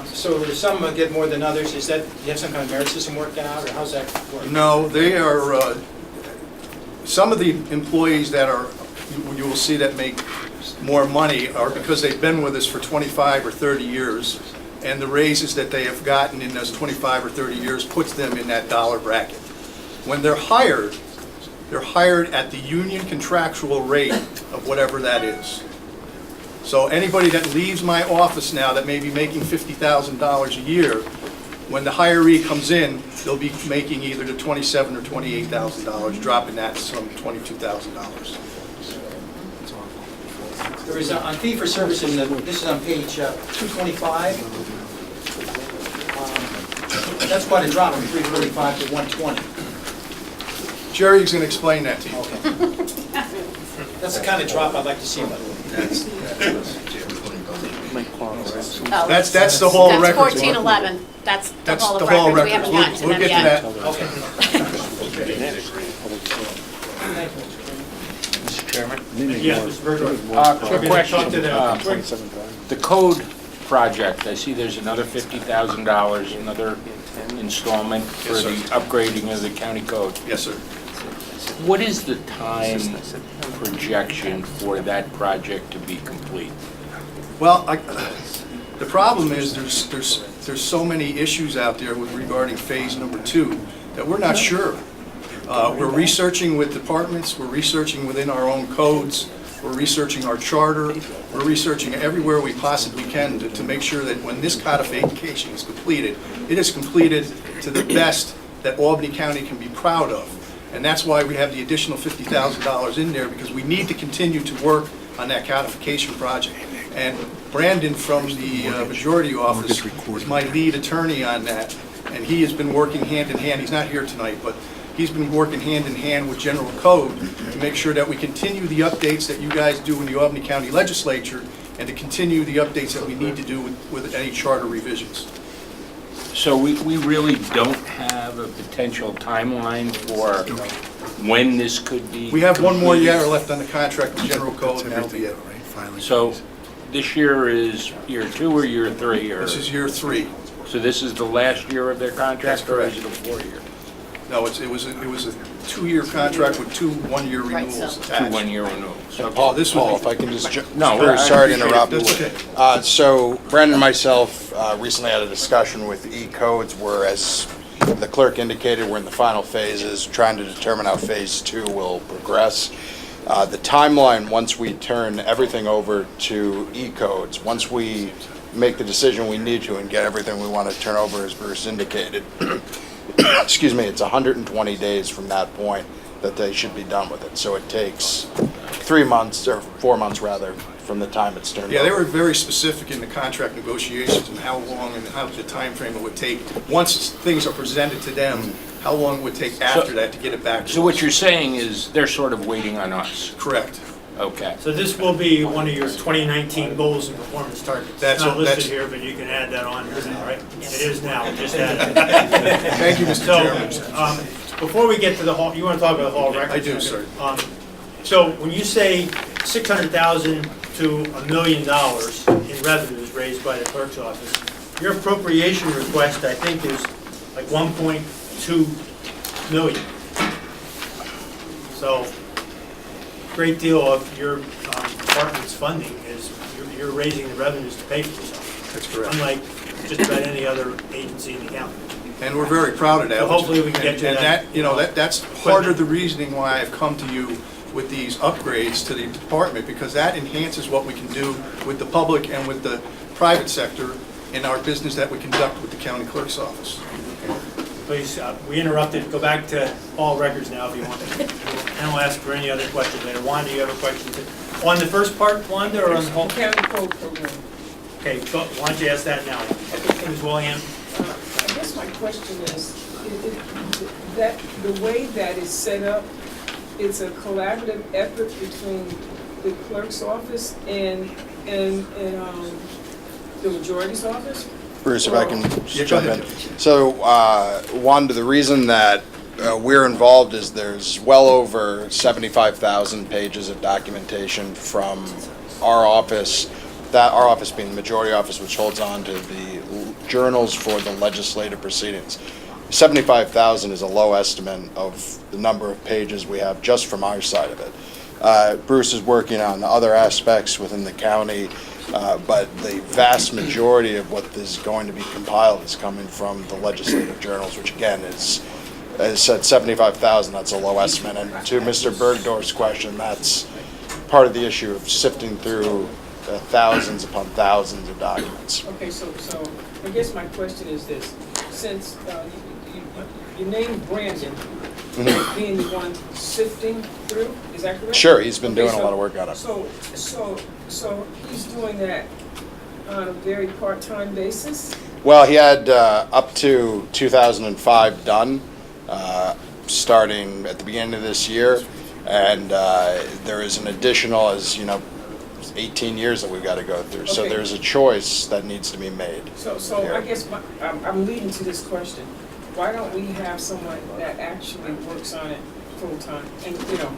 So some get more than others. Is that, do you have some kind of merit system worked out, or how's that work? No, they are, some of the employees that are, you will see that make more money are because they've been with us for 25 or 30 years, and the raises that they have gotten in those 25 or 30 years puts them in that dollar bracket. When they're hired at the union contractual rate of whatever that is. So anybody that leaves my office now that may be making $50,000 a year, when the hiree comes in, they'll be making either the $27,000 or $28,000, dropping that to some $22,000. There is on fee for service, this is on page 225. That's quite a drop from 345 to 120. Jerry's going to explain that to you. Okay. That's the kind of drop I'd like to see, by the way. That's the hall of records. That's 1411. That's the That's hall the of hall of records. We records. haven't gotten to We'll them get to yet. that. Mr. Chairman? Yeah, Mr. Bergeron. Quick question. Talk to The code project, I see there's another $50,000, another installment for the upgrading of the county code. Yes, sir. What is the time projection for that project to be complete? Well, the problem is there's so many issues out there regarding phase number 2 that we're not sure. We're researching with departments, we're researching within our own codes, we're researching our charter, we're researching everywhere we possibly can to make sure that when this codification is completed, it is completed to the best that Albany County can be proud of. And that's why we have the additional $50,000 in there, because we need to continue to work on that codification project. And Brandon from the majority office is my lead attorney on that, and he has been working hand in hand. He's not here tonight, but he's been working hand in hand with General Code to make sure that we continue the updates that you guys do in the Albany County Legislature, and to continue the updates that we need to do with any charter revisions. So we really don't have a potential timeline for when this could be? We have one more year left on the contract with General Code, and that'll be it. So this year is year 2 or year 3? Or? This is year 3. So this is the last year of their contract? That's correct. Or is it a 4-year? No, it was a 2-year contract with 2 one-year renewals attached. 2 one-year renewals. Paul, this would be- if I can just, No, Bruce, sorry to interrupt. That's okay. So Brandon and myself recently had a discussion with E-codes where, as the clerk indicated, we're in the final phases, trying to determine how phase 2 will progress. The timeline, once we turn everything over to E-codes, once we make the decision we need to and get everything we want to turn over, as Bruce indicated, excuse me, it's 120 days from that point that they should be done with it. So it takes 3 months, or 4 months rather, from the time it's turned over. Yeah, they were very specific in the contract negotiations and how long and how the time frame it would take. Once things are presented to them, how long it would take after that to get it back to So us. what you're saying is they're sort of waiting on us? Correct. Okay. So this will be one of your 2019 goals and performance targets. That's It's not a- listed that's- here, but you can add that on here now, right? It is now, just add it. Thank you, Mr. Chairman. So, before we get to the hall, you want to talk about the hall records? I do, sir. So when you say 600,000 to $1 million in revenues raised by the clerk's office, your appropriation request, I think, is like 1.2 million. So great deal of your department's funding is you're raising the revenues to pay for yourself. That's correct. Unlike just about any other agency in the county. And we're very proud of that. So hopefully we can get to and that, you know, that's part of the reasoning why I've come to you with these upgrades to the department, because that enhances what we can do with the public and with the private sector in our business that we conduct with the county clerk's office. Please, we interrupted, go back to all records now if you want. And we'll ask for any other questions later. Wanda, you have a question? On the first part, Wanda, or on the whole? County code program. Okay, why don't you ask that now? Ms. William? I guess my question is, that the way that is set up, it's a collaborative effort between the clerk's office and the majority's office? Bruce, if I can Yeah, jump go in. ahead. So, Wanda, the reason that we're involved is there's well over 75,000 pages of documentation from our office, that our office being the majority office, which holds on to the journals for the legislative proceedings. 75,000 is a low estimate of the number of pages we have just from our side of it. Bruce is working on other aspects within the county, but the vast majority of what is going to be compiled is coming from the legislative journals, which again is, as I said, 75,000, that's a low estimate. And to Mr. Bergdorf's question, that's part of the issue of sifting through thousands upon thousands of documents. Okay, so I guess my question is this: since you named Brandon being the one sifting through, is that correct? Sure, he's been doing Okay, a lot of work on it. So he's doing that on a very part-time basis? Well, he had up to 2005 done, starting at the beginning of this year, and there is an additional, as you know, 18 years that we've got to go through. So Okay. there's a choice that needs to be made. So I guess I'm leading to this question. Why don't we have someone that actually works on it full-time? And, you know,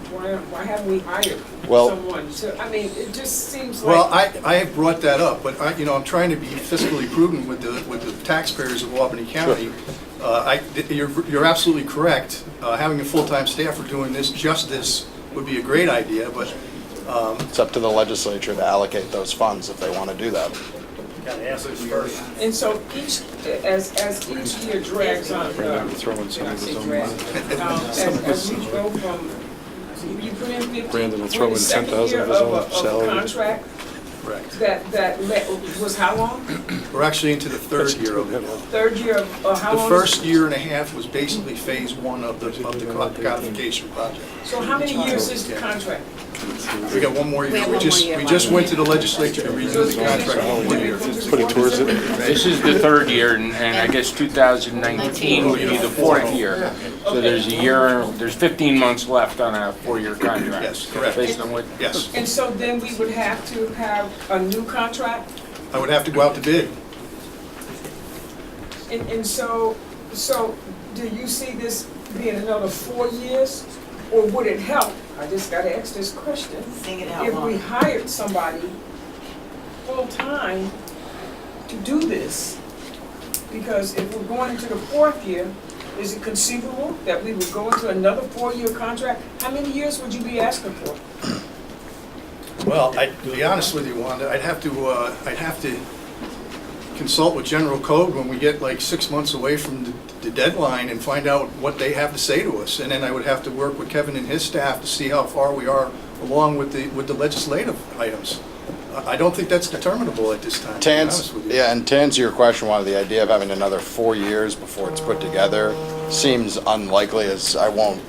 why haven't we hired someone to, I mean, it just seems like. Well, I have brought that up, but I'm trying to be fiscally prudent with the taxpayers of Albany County. You're absolutely correct. Having a full-time staffer doing this would be a great idea, but. It's up to the legislature to allocate those funds if they want to do that. Gotta ask this first. And so as each year drags on, as we go from, you put in 50, Brandon will we're throw in in the second 10,000 year of his own of a salary. contract Correct. that was how long? We're actually into the third year of it. Third year of, how The long? first year and a half was basically phase one of the codification project. So how many years is the contract? We got one more We year. have We one more just, year we left. just went to the legislature to renew the contract one more year. Put it towards it. This is the third year, and I guess 2019 would be the fourth year. So there's a year, there's 15 months left on a 4-year contract. Yes, correct. Based on what? Yes. And so then we would have to have a new contract? I would have to go out to bid. And so do you see this being another 4 years? Or would it help, I just gotta ask this question, Sing it out if we loud. hired somebody full-time to do this? Because if we're going into the fourth year, is it conceivable that we would go into another 4-year contract? How many years would you be asking for? Well, to be honest with you, Wanda, I'd have to consult with General Code when we get like 6 months away from the deadline and find out what they have to say to us. And then I would have to work with Kevin and his staff to see how far we are along with the legislative items. I don't think that's determinable at this time, to be honest with you. Yeah, and to answer your question, one of the idea of having another 4 years before it's put together seems unlikely, as I won't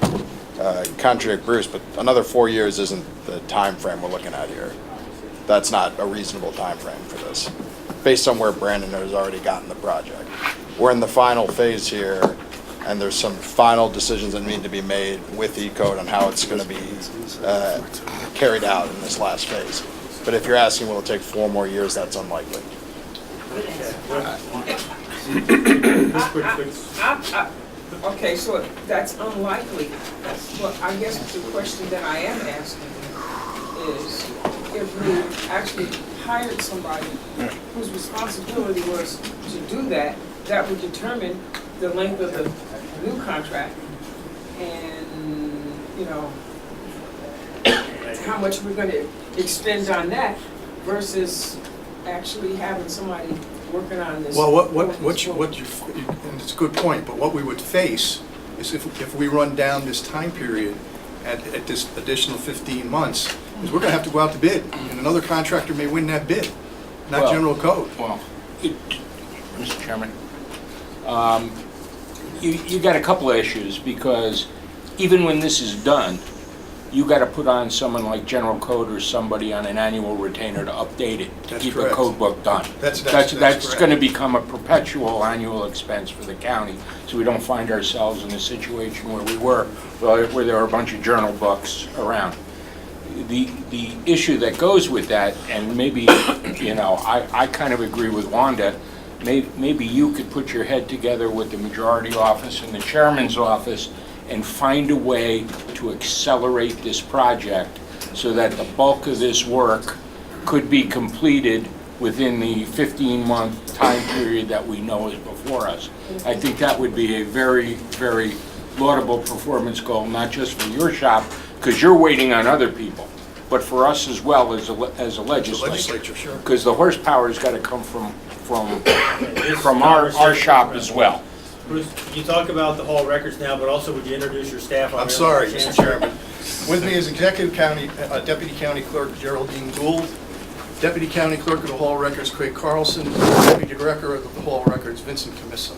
contradict Bruce, but another 4 years isn't the time frame we're looking at here. That's not a reasonable time frame for this, based on where Brandon has already gotten the project. We're in the final phase here, and there's some final decisions that need to be made with E-Code on how it's going to be carried out in this last phase. But if you're asking will it take 4 more years, that's unlikely. Okay, so that's unlikely. Well, I guess the question that I am asking is, if we actually hired somebody whose responsibility was to do that, that would determine the length of the new contract. And, you know, how much we're gonna expend on that versus actually having somebody working on this. Well, and it's a good point, but what we would face is if we run down this time period at this additional 15 months, is we're gonna have to go out to bid, and another contractor may win that bid, not Well- general code. Well, Mr. Chairman, you got a couple of issues, because even when this is done, you got to put on someone like general code or somebody on an annual retainer to update it, to That's keep a correct. code book done. That's That's correct. going to become a perpetual annual expense for the county, so we don't find ourselves in a situation where we were, where there were a bunch of journal books around. The issue that goes with that, and maybe, I kind of agree with Wanda, maybe you could put your head together with the majority office and the chairman's office and find a way to accelerate this project so that the bulk of this work could be completed within the 15-month time period that we know is before us. I think that would be a very, very laudable performance goal, not just for your shop, because you're waiting on other people, but for us as well as a legislature. Sure. Because the horsepower's got to come from our shop as well. Bruce, you talk about the hall records now, but also would you introduce your staff? I'm sorry, Mr. Chairman. With me is Deputy County Clerk Geraldine Gould, Deputy County Clerk of the Hall Records Craig Carlson, Deputy Director of the Hall Records Vincent Camissa.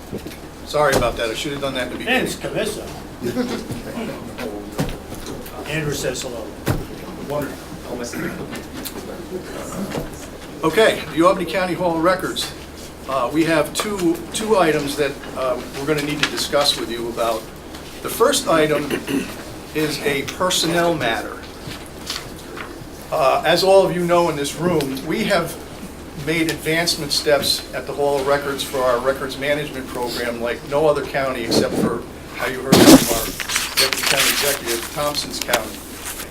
Sorry about that, I should have done that in the beginning. Vince Camissa. Andrew says hello. Okay, the Albany County Hall of Records. We have two items that we're going to need to discuss with you about. The first item is a personnel matter. As all of you know in this room, we have made advancement steps at the Hall of Records for our records management program like no other county except for how you heard from our Deputy County Executive, Thompson's County.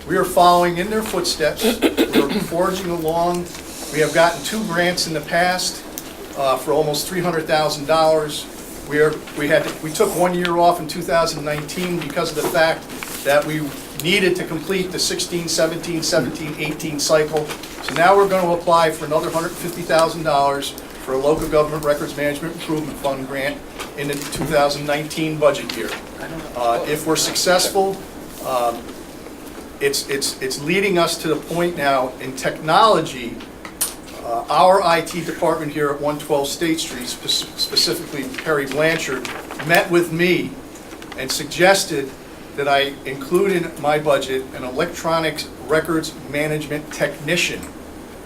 We are following in their footsteps. We're forging along. We have gotten 2 grants in the past for almost $300,000. We took 1 year off in 2019 because of the fact that we needed to complete the 16, 17, 17, 18 cycle. So now we're going to apply for another $150,000 for a local government records management improvement fund grant in the 2019 budget year. If we're successful, it's leading us to the point now in technology. Our IT department here at 112 State Street, specifically Perry Blanchard, met with me and suggested that I include in my budget an electronic records management technician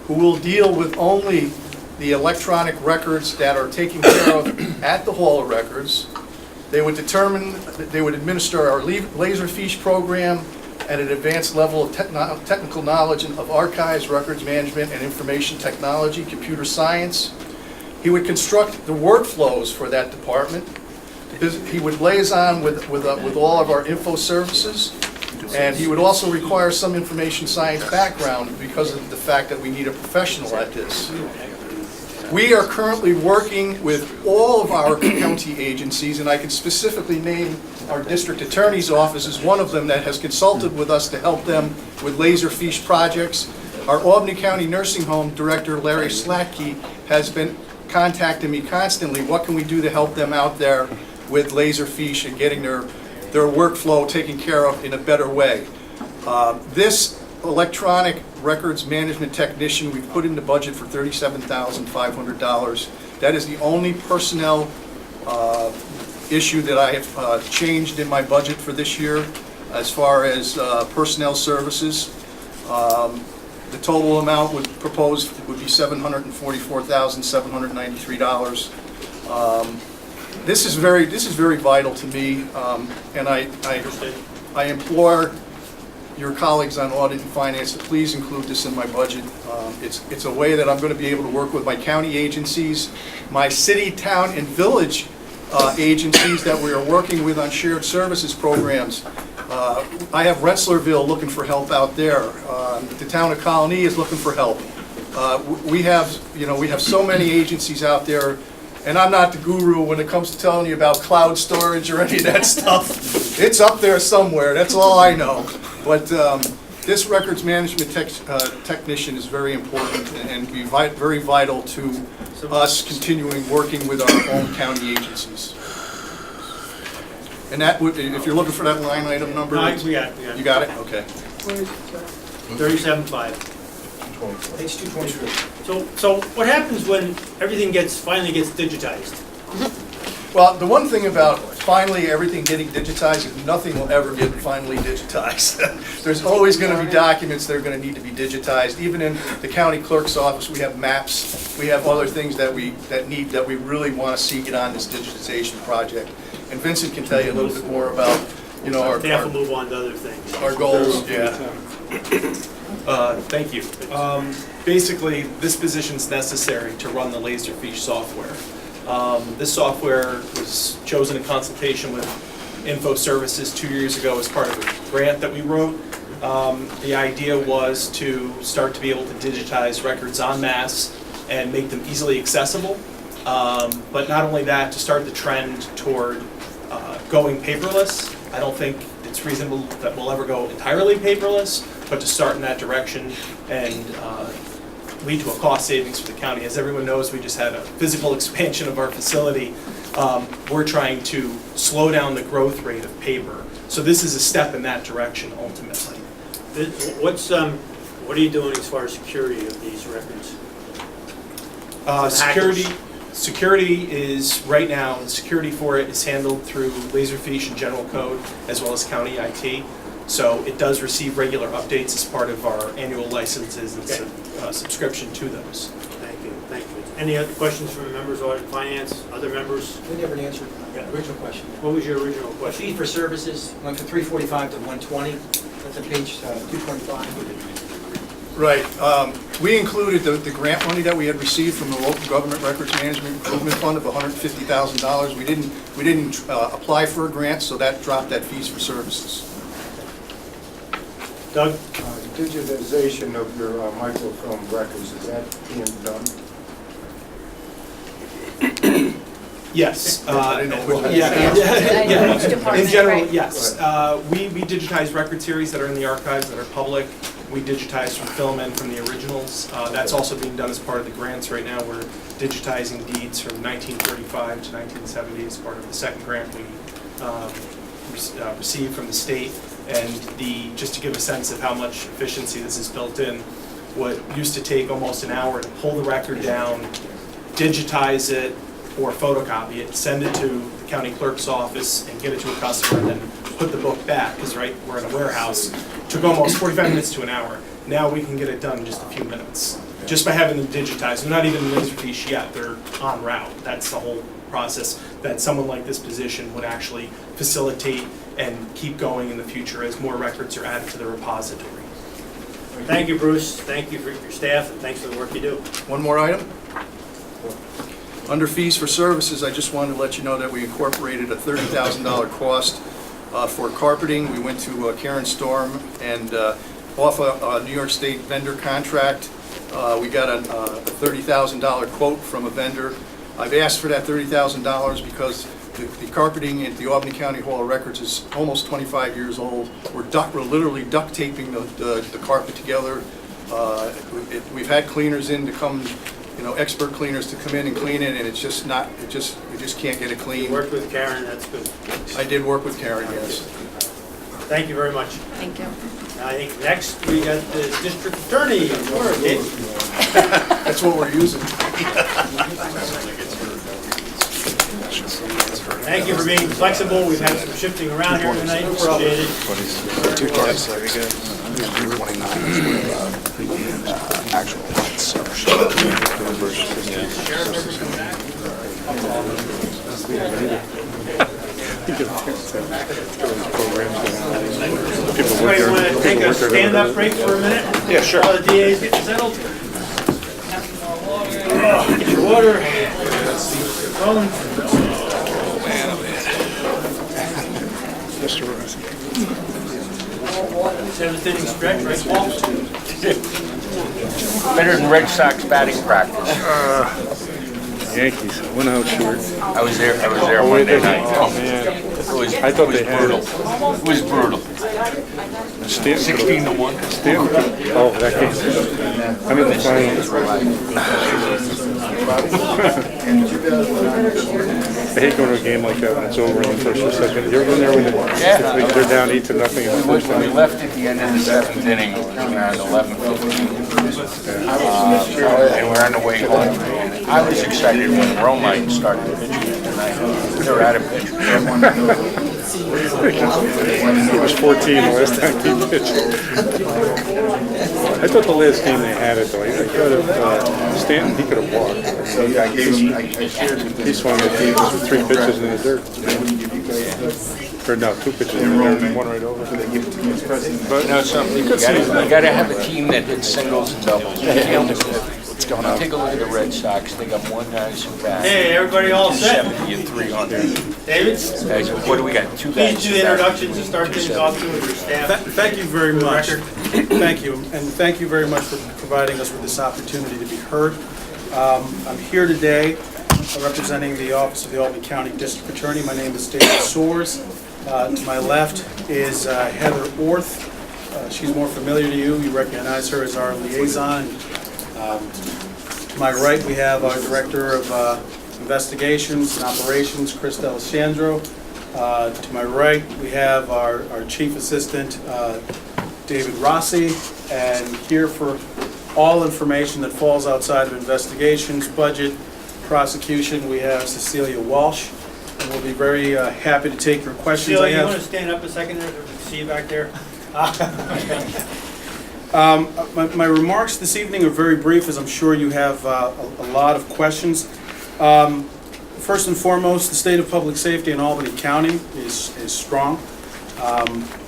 who will deal with only the electronic records that are taken care of at the Hall of Records. They would administer our Laserfiche program at an advanced level of technical knowledge of archives, records management, and information technology, computer science. He would construct the workflows for that department. He would liaison with all of our info services, and he would also require some information science background because of the fact that we need a professional at this. We are currently working with all of our county agencies, and I can specifically name our district attorney's office as one of them that has consulted with us to help them with Laserfiche projects. Our Albany County Nursing Home Director, Larry Slatke, has been contacting me constantly. What can we do to help them out there with Laserfiche and getting their workflow taken care of in a better way? This electronic records management technician we've put in the budget for $37,500. That is the only personnel issue that I have changed in my budget for this year as far as personnel services. The total amount proposed would be $744,793. This is very vital to me, and I implore your colleagues on audit and finance to please include this in my budget. It's a way that I'm going to be able to work with my county agencies, my city, town, and village agencies that we are working with on shared services programs. I have Rensselaerville looking for help out there. The town of Colony is looking for help. We have so many agencies out there, and I'm not the guru when it comes to telling you about cloud storage or any of that stuff. It's up there somewhere, that's all I know. But this records management technician is very important and be very vital to us continuing working with our own county agencies. And that would, if you're looking for that line item number. No, we got it. You got it? Okay. Where is it, sir? 37.5. Page 223. So what happens when everything finally gets digitized? Well, the one thing about finally everything getting digitized is nothing will ever get finally digitized. There's always going to be documents that are going to need to be digitized. Even in the county clerk's office, we have maps, we have other things that we really want to see get on this digitization project. And Vincent can tell you a little bit more about, you know, our They have to move on to other things. our goals. Yeah. Thank you. Basically, this position's necessary to run the Laserfiche software. This software was chosen in consultation with Info Services 2 years ago as part of a grant that we wrote. The idea was to start to be able to digitize records en masse and make them easily accessible. But not only that, to start the trend toward going paperless. I don't think it's reasonable that we'll ever go entirely paperless, but to start in that direction and lead to a cost savings for the county. As everyone knows, we just had a physical expansion of our facility. We're trying to slow down the growth rate of paper. So this is a step in that direction ultimately. What are you doing as far as security of these records? Security is, right now, the security for it is handled through Laserfiche and General Code, as well as county IT. So it does receive regular updates as part of our annual licenses and subscription to those. Thank you, thank you. Any other questions from members, Audit and Finance, other members? We never answered the original question. What was your original question? Fee for services went from 345 to 120. That's on page 225. Right. We included the grant money that we had received from the local government records management improvement fund of $150,000. We didn't apply for a grant, so that dropped that fees for services. Doug? Digitization of your microfilm records, is that being done? Yes. I didn't know what Yeah. In general, yes. We digitize record series that are in the archives that are public. We digitize from film and from the originals. That's also being done as part of the grants right now. We're digitizing deeds from 1935 to 1970 as part of the second grant we received from the state. And just to give a sense of how much efficiency this is built in, what used to take almost an hour to pull the record down, digitize it, or photocopy it, send it to the county clerk's office and get it to a customer, and then put the book back, because we're in a warehouse. It took almost 45 minutes to an hour. Now we can get it done in just a few minutes, just by having them digitized. They're not even in Laserfiche yet, they're en route. That's the whole process that someone like this position would actually facilitate and keep going in the future as more records are added to the repository. Thank you, Bruce. Thank you for your staff, and thanks for the work you do. One more item. Under fees for services, I just wanted to let you know that we incorporated a $30,000 cost for carpeting. We went to Karen Storm and off a New York State vendor contract. We got a $30,000 quote from a vendor. I've asked for that $30,000 because the carpeting at the Albany County Hall of Records is almost 25 years old. We're literally duct taping the carpet together. We've had cleaners in to come, expert cleaners to come in and clean it, and it's just not, we just can't get it clean. You worked with Karen, that's good. I did work with Karen, yes. Thank you very much. Thank you. Now, I think next we got the district attorney. That's what we're using. Thank you for being flexible. We've had some shifting around here tonight. Appreciate it. Everybody want to take a stand-up break for a minute? Yeah, sure. While the DAs get settled. Get your water. Phone. Seventh inning stretch, right, Paul? Better than Red Sox batting practice. Yankees went out short. I was there Monday night. Oh, man. I thought they had brutal. It was brutal. Stanton. 16-1. Stanton. Oh, that game. I'm in the finals. I hate going to a game like that when it's over in the first or second. You ever been there when they're down 8-0 in the first We inning? left at the end of the 7th inning, around 11:15. And we're on the way home. And I was excited when Romine started pitching tonight. They're out of pitch. It was 14 the last time he pitched. I thought the last game they had it though. I thought if Stanton, he could have walked. He swung at teams with 3 pitches in the dirt. Or no, 2 pitches in the dirt and 1 right over. But no, something you gotta have a team that hits singles and doubles. You can't do it. What's going on? Take a look at the Red Sox. They got more guys who bat. Hey, everybody all set? 270 and 300. David? Guys, what do we got? 2 guys. Please do the introductions and start things off with your staff. Thank you very much. Thank you, and thank you very much for providing us with this opportunity to be heard. I'm here today representing the Office of the Albany County District Attorney. My name is David Soers. To my left is Heather Orth. She's more familiar to you. You recognize her as our liaison. To my right, we have our Director of Investigations and Operations, Chris D'Alessandro. To my right, we have our Chief Assistant, David Rossi. And here for all information that falls outside of investigations, budget, prosecution, we have Cecilia Walsh. And we'll be very happy to take your questions. Cecilia, you want to stand up a second there? See you back there? My remarks this evening are very brief, as I'm sure you have a lot of questions. First and foremost, the state of public safety in Albany County is strong.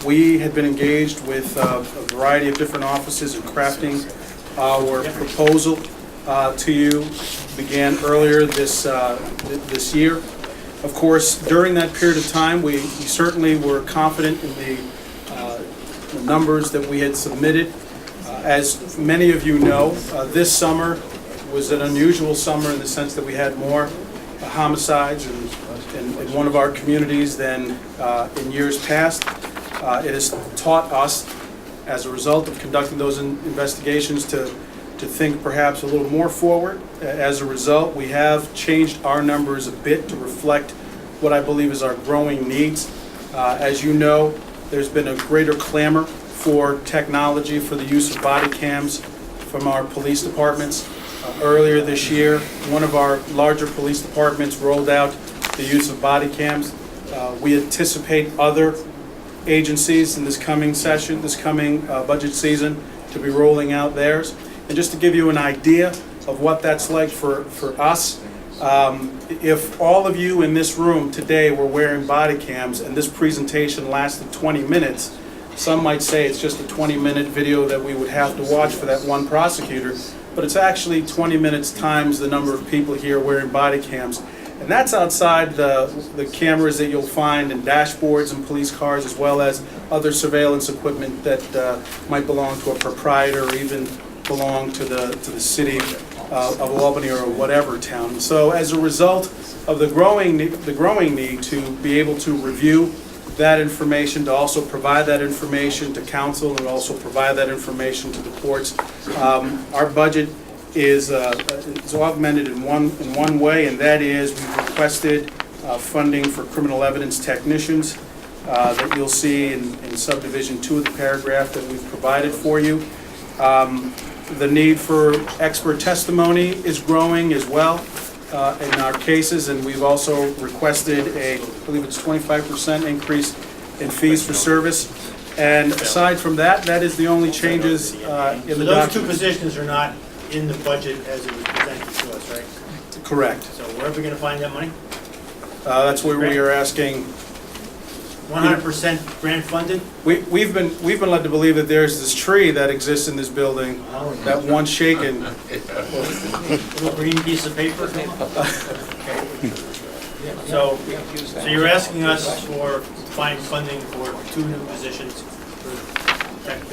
We had been engaged with a variety of different offices in crafting our proposal to you. Began earlier this year. Of course, during that period of time, we certainly were confident in the numbers that we had submitted. As many of you know, this summer was an unusual summer in the sense that we had more homicides in one of our communities than in years past. It has taught us, as a result of conducting those investigations, to think perhaps a little more forward. As a result, we have changed our numbers a bit to reflect what I believe is our growing needs. As you know, there's been a greater clamor for technology, for the use of body cams from our police departments. Earlier this year, one of our larger police departments rolled out the use of body cams. We anticipate other agencies in this coming session, this coming budget season, to be rolling out theirs. And just to give you an idea of what that's like for us, if all of you in this room today were wearing body cams and this presentation lasted 20 minutes, some might say it's just a 20-minute video that we would have to watch for that one prosecutor, but it's actually 20 minutes times the number of people here wearing body cams. And that's outside the cameras that you'll find in dashboards and police cars, as well as other surveillance equipment that might belong to a proprietor or even belong to the city of Albany or whatever town. So as a result of the growing need to be able to review that information, to also provide that information to council and also provide that information to the courts, our budget is augmented in one way, and that is we've requested funding for criminal evidence technicians that you'll see in subdivision 2 of the paragraph that we've provided for you. The need for expert testimony is growing as well in our cases, and we've also requested I believe it's 25% increase in fees for service. And aside from that, that is the only changes in the document. Those 2 positions are not in the budget as it was presented to us, right? Correct. So where are we going to find that money? That's where we are asking. 100% grant funded? We've been led to believe that there's this tree that exists in this building that once shaken. A little green piece of paper? Okay. So you're asking us for find funding for 2 new positions for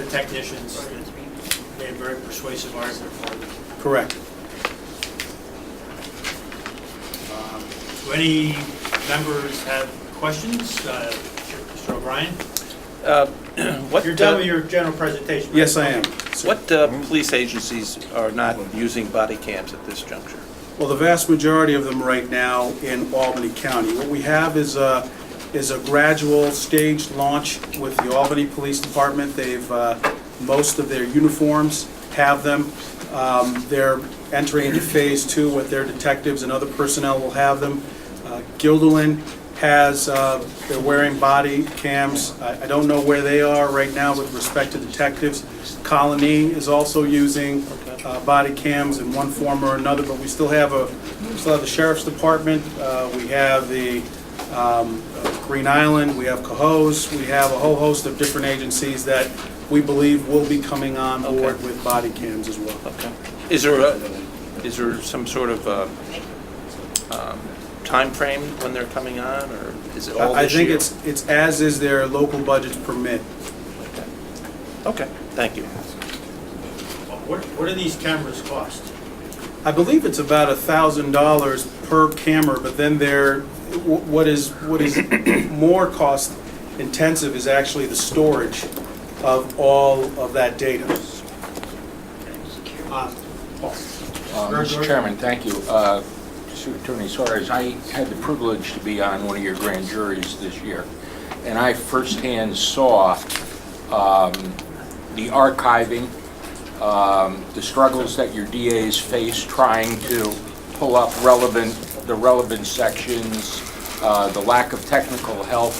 the technicians. They have very persuasive argument for them. Correct. Do any members have questions? Mr. O'Brien? You're done with your general presentation, right? Yes, I am. What police agencies are not using body cams at this juncture? Well, the vast majority of them right now in Albany County. What we have is a gradual staged launch with the Albany Police Department. They've, most of their uniforms have them. They're entering into phase 2 with their detectives and other personnel will have them. Guilderland has, they're wearing body cams. I don't know where they are right now with respect to detectives. Colony is also using body cams in one form or another, but we still have the Sheriff's Department, we have the Green Island, we have Cohoes, we have a whole host of different agencies that we believe will be coming on board with body cams as well. Okay. Is there some sort of time frame when they're coming on, or is it all this year? I think it's as is their local budgets permit. Okay, thank you. What do these cameras cost? I believe it's about $1,000 per camera, but then what is more cost intensive is actually the storage of all of that data. Mr. Chairman, thank you. Attorney Suarez, I had the privilege to be on one of your grand juries this year, and I firsthand saw the archiving, the struggles that your DAs face trying to pull up the relevant sections, the lack of technical help,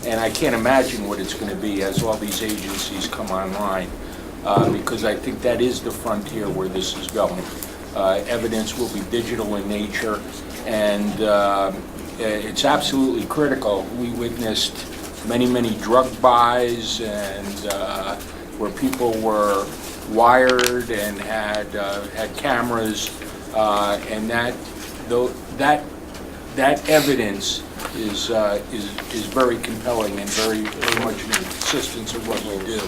and I can't imagine what it's going to be as all these agencies come online, because I think that is the frontier where this is going. Evidence will be digital in nature, and it's absolutely critical. We witnessed many drug buys and where people were wired and had cameras, and that evidence is very compelling and very much in insistence of what we do.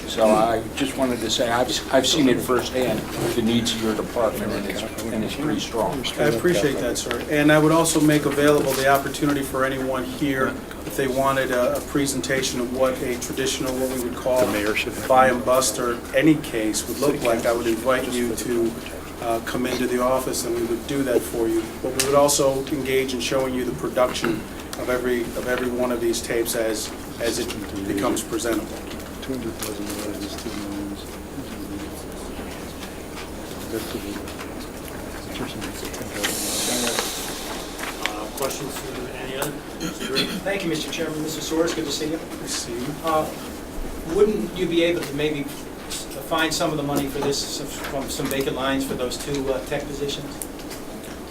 So I just wanted to say I've seen it firsthand, the needs of your department, and it's pretty strong. I appreciate that, sir. And I would also make available the opportunity for anyone here, if they wanted a presentation of what a traditional, what we would call buy and bust or any case would look like. I would invite you to come into the office and we would do that for you. But we would also engage in showing you the production of every one of these tapes as it becomes presentable. Questions from any other? Thank you, Mr. Chairman. Mr. Soares, good to see you. Good to see you. Wouldn't you be able to maybe find some of the money for this from some vacant lines for those 2 tech positions?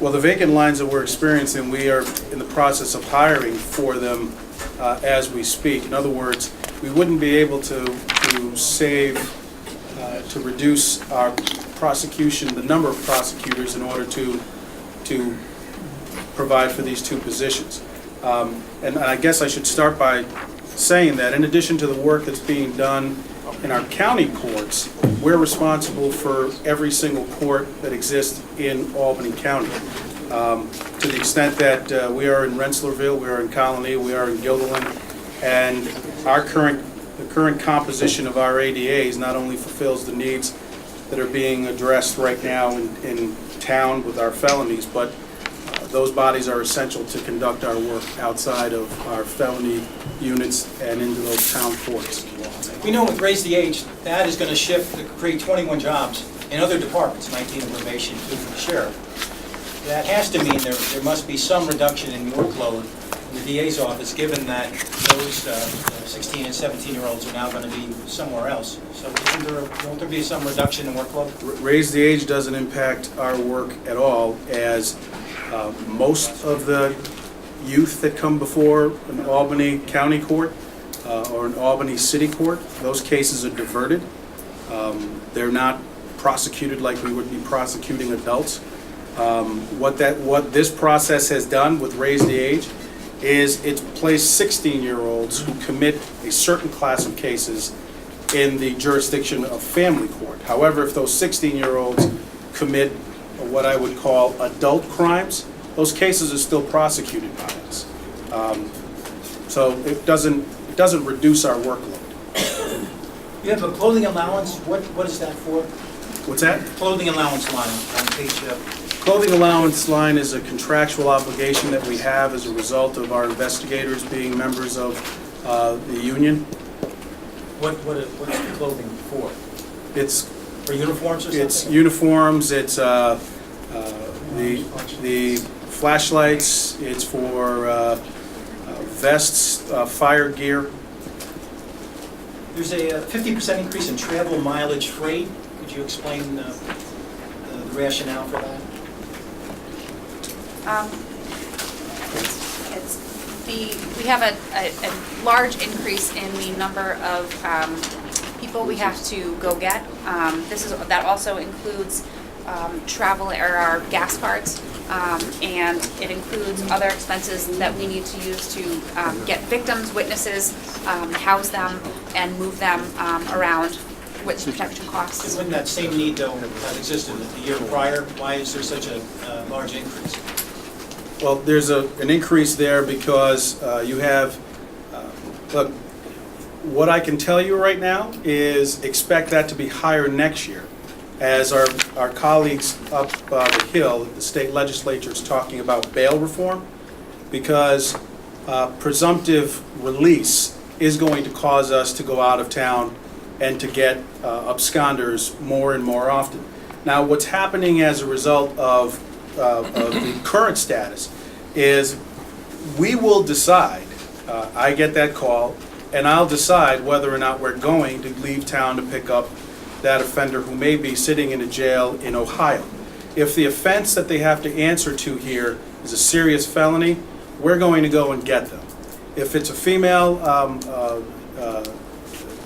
Well, the vacant lines that we're experiencing, we are in the process of hiring for them as we speak. In other words, we wouldn't be able to save, to reduce our prosecution, the number of prosecutors in order to provide for these 2 positions. And I guess I should start by saying that in addition to the work that's being done in our county courts, we're responsible for every single court that exists in Albany County. To the extent that we are in Rensselaerville, we are in Colony, we are in Guilderland, and the current composition of our ADAs not only fulfills the needs that are being addressed right now in town with our felonies, but those bodies are essential to conduct our work outside of our felony units and into those town courts. We know with Raise the Age, that is going to shift, create 21 jobs in other departments, 19 in probation, 2 for the sheriff. That has to mean there must be some reduction in workload in the DA's office, given that those 16 and 17-year-olds are now going to be somewhere else. So won't there be some reduction in workload? Raise the Age doesn't impact our work at all, as most of the youth that come before an Albany County Court or an Albany City Court, those cases are diverted. They're not prosecuted like we would be prosecuting adults. What this process has done with Raise the Age is it's placed 16-year-olds who commit a certain class of cases in the jurisdiction of family court. However, if those 16-year-olds commit what I would call adult crimes, those cases are still prosecuted by us. So it doesn't reduce our workload. You have a clothing allowance, what is that for? What's that? Clothing allowance line on page, Clothing allowance line is a contractual obligation that we have as a result of our investigators being members of the union. what's the clothing for? It's For uniforms or something? It's uniforms, it's the flashlights, it's for vests, fire gear. There's a 50% increase in travel mileage freight. Could you explain the rationale for that? We have a large increase in the number of people we have to go get. That also includes travel or our gas cards, and it includes other expenses that we need to use to get victims, witnesses, house them, and move them around. Witness protection costs. Wouldn't that same need, though, have existed the year prior? Why is there such a large increase? Well, there's an increase there because you have, look, what I can tell you right now is expect that to be higher next year, as our colleagues up the hill, the state legislature is talking about bail reform, because presumptive release is going to cause us to go out of town and to get absconders more and more often. Now, what's happening as a result of the current status is we will decide, I get that call, and I'll decide whether or not we're going to leave town to pick up that offender who may be sitting in a jail in Ohio. If the offense that they have to answer to here is a serious felony, we're going to go and get them. If it's a female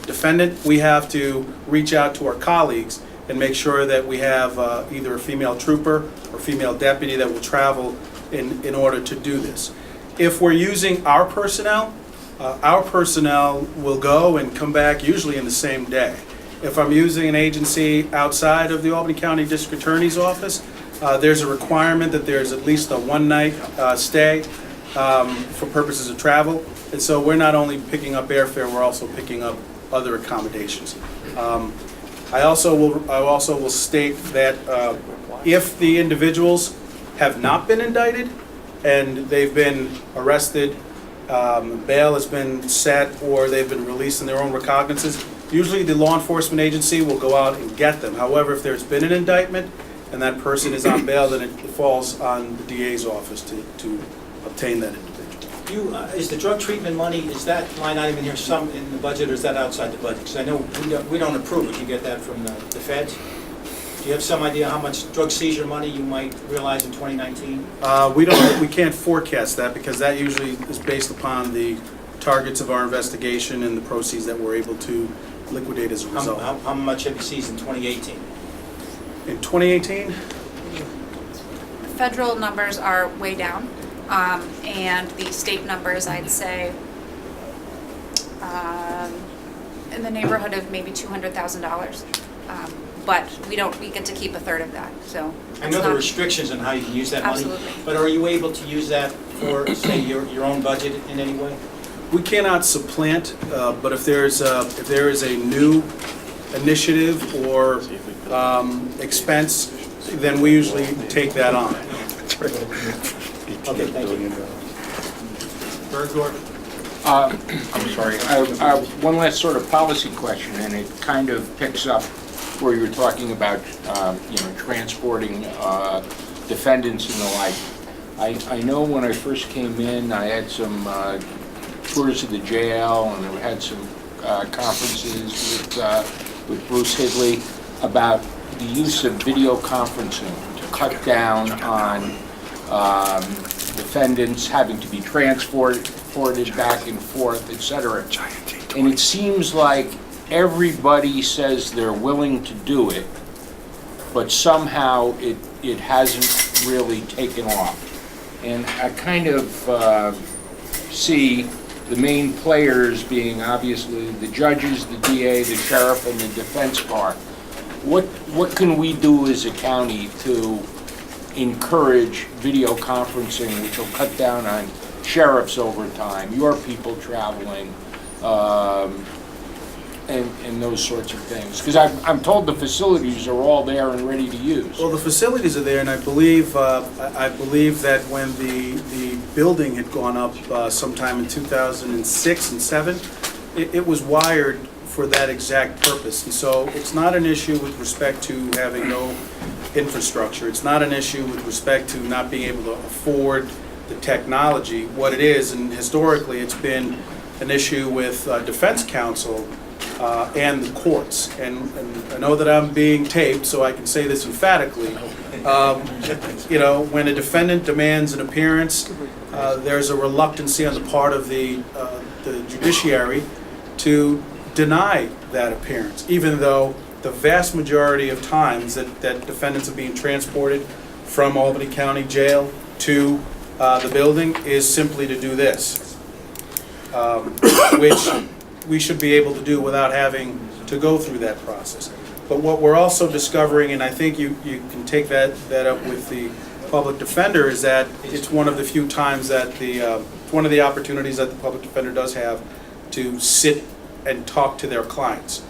defendant, we have to reach out to our colleagues and make sure that we have either a female trooper or female deputy that will travel in order to do this. If we're using our personnel will go and come back usually in the same day. If I'm using an agency outside of the Albany County District Attorney's Office, there's a requirement that there's at least a one-night stay for purposes of travel. And so we're not only picking up airfare, we're also picking up other accommodations. I also will state that if the individuals have not been indicted and they've been arrested, bail has been set, or they've been released in their own recognizances, usually the law enforcement agency will go out and get them. However, if there's been an indictment and that person is on bail, then it falls on the DA's office to obtain that individual. Is the drug treatment money, is that line item in here some in the budget, or is that outside the budget? Because I know we don't approve it. You get that from the feds. Do you have some idea how much drug seizure money you might realize in 2019? We can't forecast that, because that usually is based upon the targets of our investigation and the proceeds that we're able to liquidate as a result. How much have you seized in 2018? In 2018? Federal numbers are way down. And the state numbers, I'd say, in the neighborhood of maybe $200,000. But we get to keep a third of that, so. I know there are restrictions on how you can use that money. Absolutely. But are you able to use that for, say, your own budget in any way? We cannot supplant, but if there is a new initiative or expense, then we usually take that on. Okay, thank you. Bergdorf? I'm sorry. One last sort of policy question, and it kind of picks up where you were talking about, transporting defendants and the like. I know when I first came in, I had some tours of the jail, and I had some conferences with Bruce Higley about the use of video conferencing to cut down on defendants having to be transported back and forth, etc. And it seems like everybody says they're willing to do it, but somehow it hasn't really taken off. And I kind of see the main players being obviously the judges, the DA, the sheriff, and the defense bar. What can we do as a county to encourage video conferencing, which will cut down on sheriff's overtime, your people traveling, and those sorts of things? Because I'm told the facilities are all there and ready to use. Well, the facilities are there, and I believe that when the building had gone up sometime in 2006 and 7, it was wired for that exact purpose. And so it's not an issue with respect to having no infrastructure. It's not an issue with respect to not being able to afford the technology. What it is, and historically it's been an issue with defense counsel and the courts. And I know that I'm being taped, so I can say this emphatically. You know, when a defendant demands an appearance, there's a reluctancy on the part of the judiciary to deny that appearance, even though the vast majority of times that defendants are being transported from Albany County Jail to the building is simply to do this, which we should be able to do without having to go through that process. But what we're also discovering, and I think you can take that up with the public defender, is that it's one of the few times that one of the opportunities that the public defender does have to sit and talk to their clients.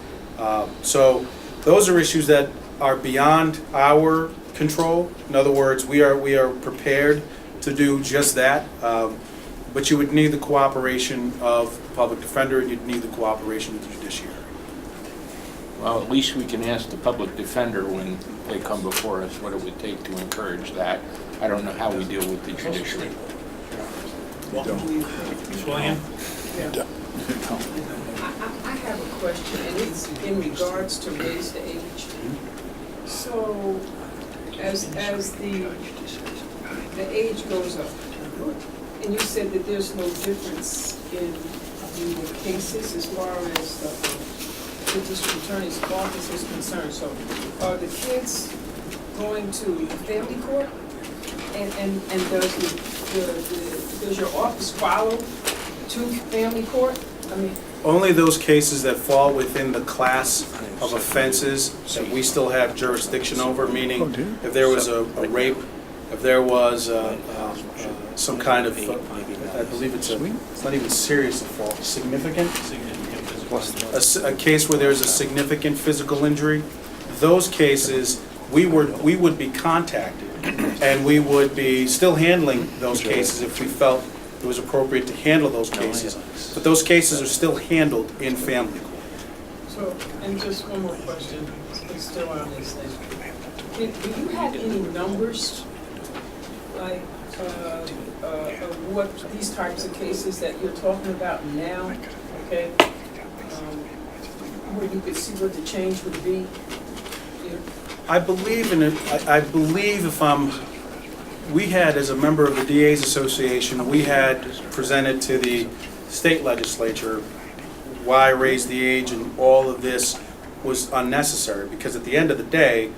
So those are issues that are beyond our control. In other words, we are prepared to do just that, but you would need the cooperation of the public defender, and you'd need the cooperation of the judiciary. Well, at least we can ask the public defender when they come before us what it would take to encourage that. I don't know how we deal with the judiciary. I have a question, and it's in regards to raise the age. So, as the age goes up, and you said that there's no difference in the cases as far as the district attorney's office is concerned. So, are the kids going to family court? And does your office follow to family court? I mean, only those cases that fall within the class of offenses that we still have jurisdiction over, meaning if there was a rape, if there was some kind of, I believe it's not even serious assault, significant, a case where there's a significant physical injury, those cases, we would be contacted, and we would be still handling those cases if we felt it was appropriate to handle those cases. But those cases are still handled in family court. so, and just one more question, it's still on this thing. Do you have any numbers, like, of what these types of cases that you're talking about now, okay? Where you could see what the change would be? I believe in it. I believe we had, as a member of the DA's Association, we had presented to the state legislature why raise the age, and all of this was unnecessary, because at the end of the day,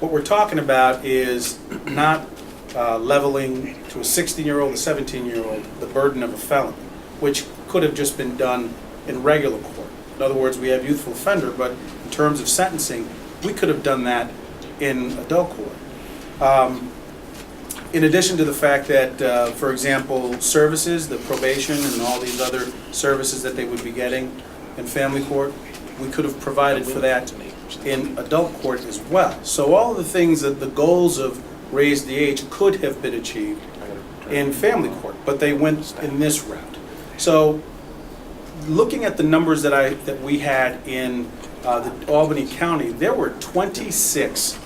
what we're talking about is not leveling to a 16-year-old, a 17-year-old, the burden of a felony, which could have just been done in regular court. In other words, we have youthful offender, but in terms of sentencing, we could have done that in adult court. In addition to the fact that, for example, services, the probation and all these other services that they would be getting in family court, we could have provided for that in adult court as well. So all of the things that the goals of raise the age could have been achieved in family court, but they went in this route. So looking at the numbers that we had in the Albany County, there were 26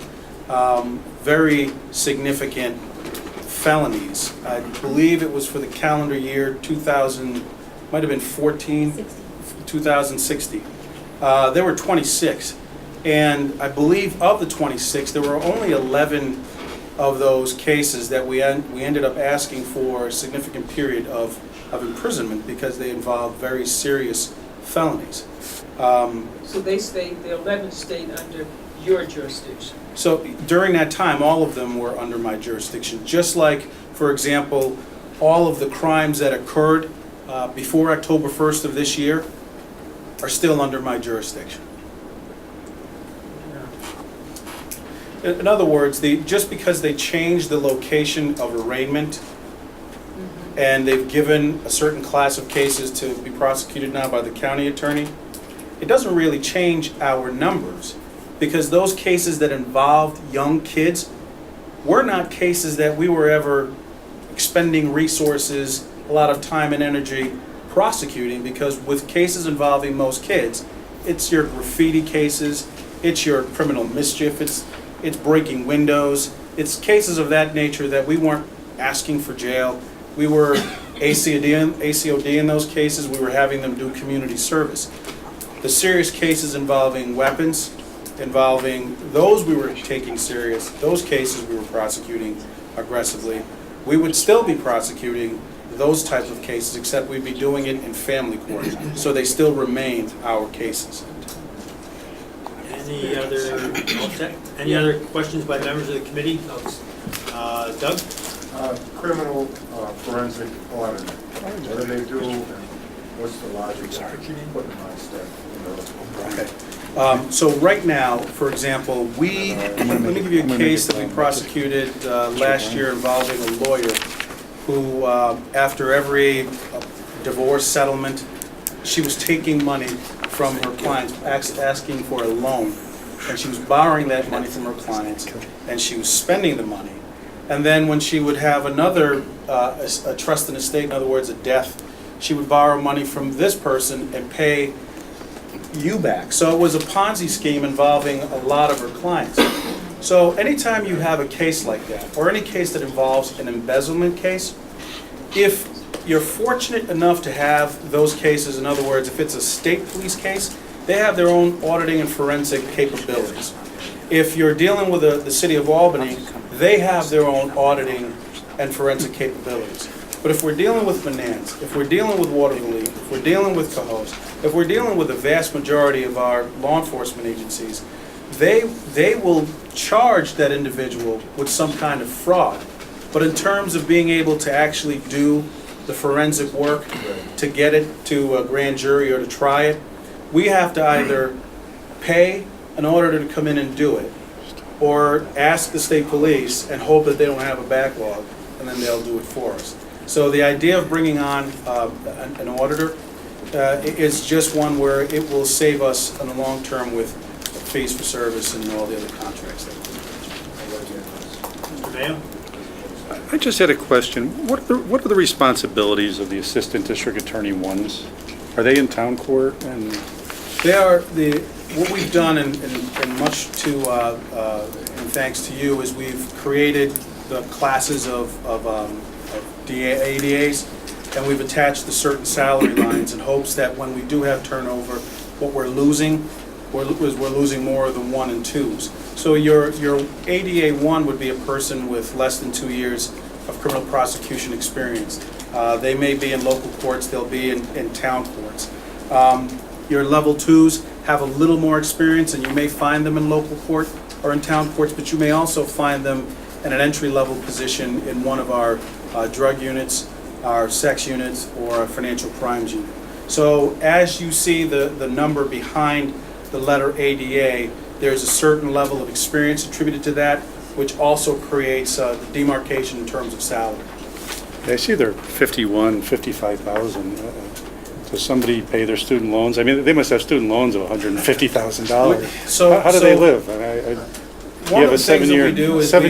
very significant felonies. I believe it was for the calendar year 2000, might have been 2016. There were 26. And I believe of the 26, there were only 11 of those cases that we ended up asking for a significant period of imprisonment, because they involved very serious felonies. So the 11 stayed under your jurisdiction? So during that time, all of them were under my jurisdiction. Just like, for example, all of the crimes that occurred before October 1st of this year are still under my jurisdiction. in other words, just because they changed the location of arraignment and they've given a certain class of cases to be prosecuted now by the county attorney, it doesn't really change our numbers, because those cases that involved young kids were not cases that we were ever expending resources, a lot of time and energy prosecuting, because with cases involving most kids, it's your graffiti cases, it's your criminal mischief, it's breaking windows, it's cases of that nature that we weren't asking for jail. We were ACOD in those cases, we were having them do community service. The serious cases involving weapons, involving those we were taking serious, those cases we were prosecuting aggressively. We would still be prosecuting those types of cases, except we'd be doing it in family court, so they still remain our cases. Any other questions by members of the committee? Doug? Criminal forensic audit. What do they do, and what's the logic of putting them on staff? Okay. So right now, for example, let me give you a case that we prosecuted last year involving a lawyer who, after every divorce settlement, she was taking money from her clients, asking for a loan, and she was borrowing that money from her clients, and she was spending the money. And then when she would have another, a trust and estate, in other words, a death, she would borrow money from this person and pay you back. So it was a Ponzi scheme involving a lot of her clients. So anytime you have a case like that, or any case that involves an embezzlement case, if you're fortunate enough to have those cases, in other words, if it's a state police case, they have their own auditing and forensic capabilities. If you're dealing with the city of Albany, they have their own auditing and forensic capabilities. But if we're dealing with Bonanza, if we're dealing with Waterville, if we're dealing with Cohoes, if we're dealing with the vast majority of our law enforcement agencies, they will charge that individual with some kind of fraud. But in terms of being able to actually do the forensic work to get it to a grand jury or to try it, we have to either pay an auditor to come in and do it, or ask the state police and hope that they don't have a backlog, and then they'll do it for us. So the idea of bringing on an auditor is just one where it will save us in the long term with fees for service and all the other contracts that we Ma'am? I just had a question. What are the responsibilities of the assistant district attorney ones? Are they in town court? And They are what we've done, and much to and thanks to you, is we've created the classes of ADAs, and we've attached the certain salary lines in hopes that when we do have turnover, what we're losing more of the 1 and 2s. So your ADA 1 would be a person with less than 2 years of criminal prosecution experience. They may be in local courts, they'll be in town courts. Your level 2s have a little more experience, and you may find them in local court or in town courts, but you may also find them in an entry-level position in one of our drug units, our sex units, or our financial crimes unit. So as you see the number behind the letter ADA, there's a certain level of experience attributed to that, which also creates the demarcation in terms of salary. I see they're 51, 55,000. Does somebody pay their student loans? I mean, they must have student loans of $150,000. So how do they live? You have a 7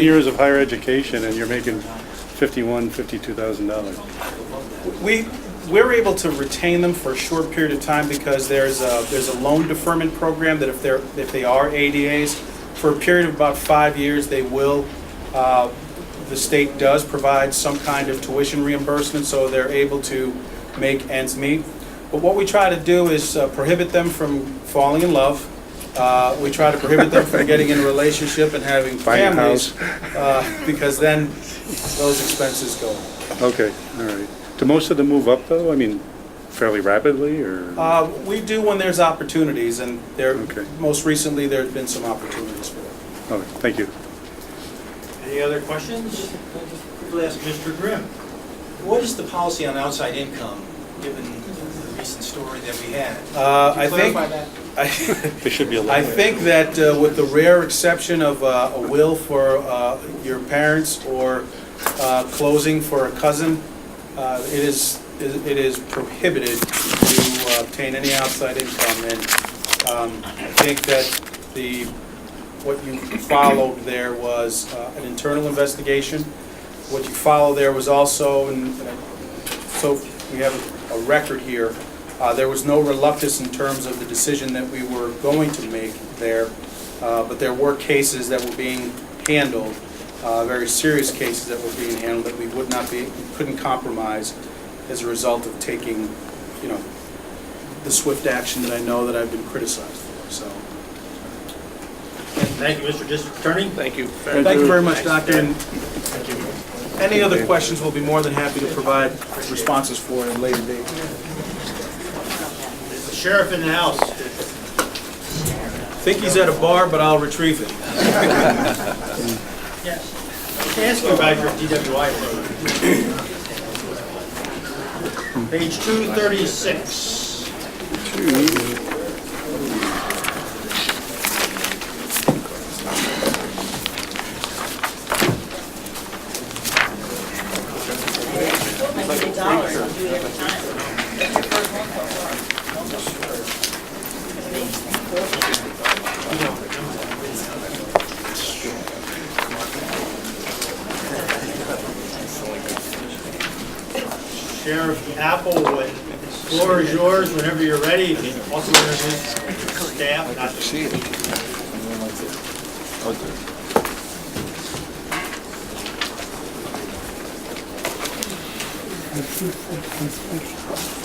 years of higher education, and you're making $51,000, $52,000. We're able to retain them for a short period of time because there's a loan deferment program that if they are ADAs, for a period of about 5 years, they will. The state does provide some kind of tuition reimbursement, so they're able to make ends meet. But what we try to do is prohibit them from falling in love. We try to prohibit them from getting in a relationship and having families, because then those expenses go up. Okay, all right. Do most of them move up, though? I mean, fairly rapidly, or? We do when there's opportunities, and most recently there's been some opportunities for that. Okay, thank you. Any other questions? Quickly ask Mr. Grimm. What is the policy on outside income, given the recent story that we had? I think clarify that? They should be I eliminated. think that with the rare exception of a will for your parents or closing for a cousin, it is prohibited to obtain any outside income. And I think that what you followed there was an internal investigation. What you followed there was also, so we have a record here, there was no reluctance in terms of the decision that we were going to make there, but there were cases that were being handled, very serious cases that were being handled that we couldn't compromise as a result of taking, the swift action that I know that I've been criticized for. So, Thank you, Mr. District Attorney. Thank you. thank you very much, Doctor. And any other questions, we'll be more than happy to provide responses for at a later date. Is the sheriff in the house? Think he's at a bar, but I'll retrieve it. Yes. Can I ask you about your DWI program? Page 236. Sheriff Applewood, the floor is yours whenever you're ready. You can also introduce staff. Not to see it.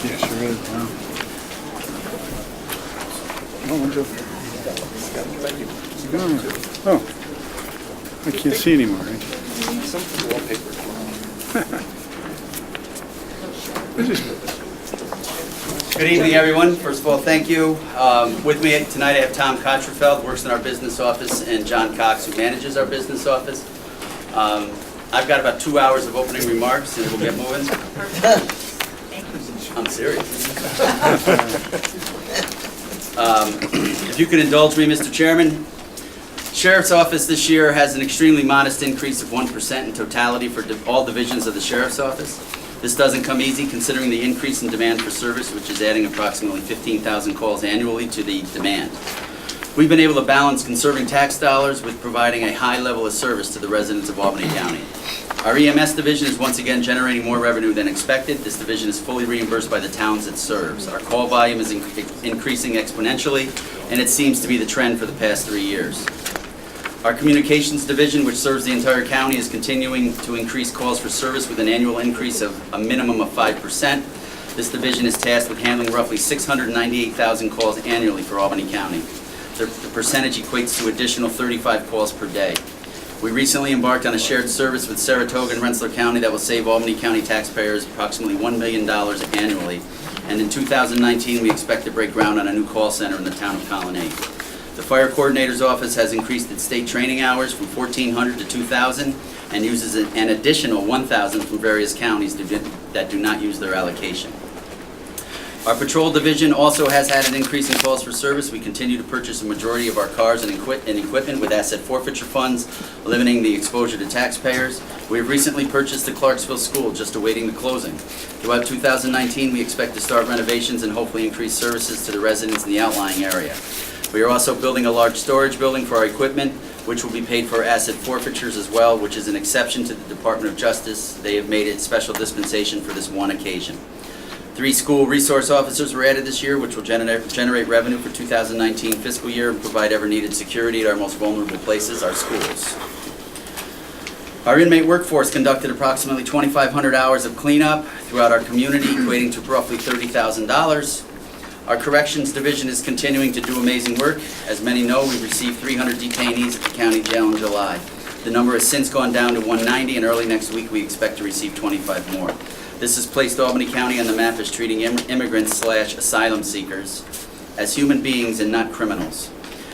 Yes, you're right. Wow. Oh, I can't see anymore. Right? Good evening, everyone. First of all, thank you. With me tonight, I have Tom Contrafeld, works in our business office, and John Cox, who manages our business office. I've got about 2 hours of opening remarks, and we'll get moving. I'm serious. If you could indulge me, Mr. Chairman. Sheriff's Office this year has an extremely modest increase of 1% in totality for all divisions of the Sheriff's Office. This doesn't come easy considering the increase in demand for service, which is adding approximately 15,000 calls annually to the demand. We've been able to balance conserving tax dollars with providing a high level of service to the residents of Albany County. Our EMS division is once again generating more revenue than expected. This division is fully reimbursed by the towns it serves. Our call volume is increasing exponentially, and it seems to be the trend for the past 3 years. Our communications division, which serves the entire county, is continuing to increase calls for service with an annual increase of a minimum of 5%. This division is tasked with handling roughly 698,000 calls annually for Albany County. The percentage equates to additional 35 calls per day. We recently embarked on a shared service with Saratoga and Rensselaer County that will save Albany County taxpayers approximately $1 million annually. And in 2019, we expect to break ground on a new call center in the town of Colonnade. The Fire Coordinator's Office has increased its state training hours from 1,400 to 2,000 and uses an additional 1,000 from various counties that do not use their allocation. Our Patrol Division also has had an increase in calls for service. We continue to purchase a majority of our cars and equipment with asset forfeiture funds, limiting the exposure to taxpayers. We have recently purchased the Clarksville School, just awaiting the closing. Throughout 2019, we expect to start renovations and hopefully increase services to the residents in the outlying area. We are also building a large storage building for our equipment, which will be paid for asset forfeitures as well, which is an exception to the Department of Justice. They have made it special dispensation for this one occasion. 3 school resource officers were added this year, which will generate revenue for 2019 fiscal year and provide ever-needed security at our most vulnerable places, our schools. Our inmate workforce conducted approximately 2,500 hours of cleanup throughout our community, equating to roughly $30,000. Our Corrections Division is continuing to do amazing work. As many know, we received 300 detainees at the county jail in July. The number has since gone down to 190, and early next week we expect to receive 25 more. This has placed Albany County on the map as treating immigrants/asylum seekers as human beings and not criminals.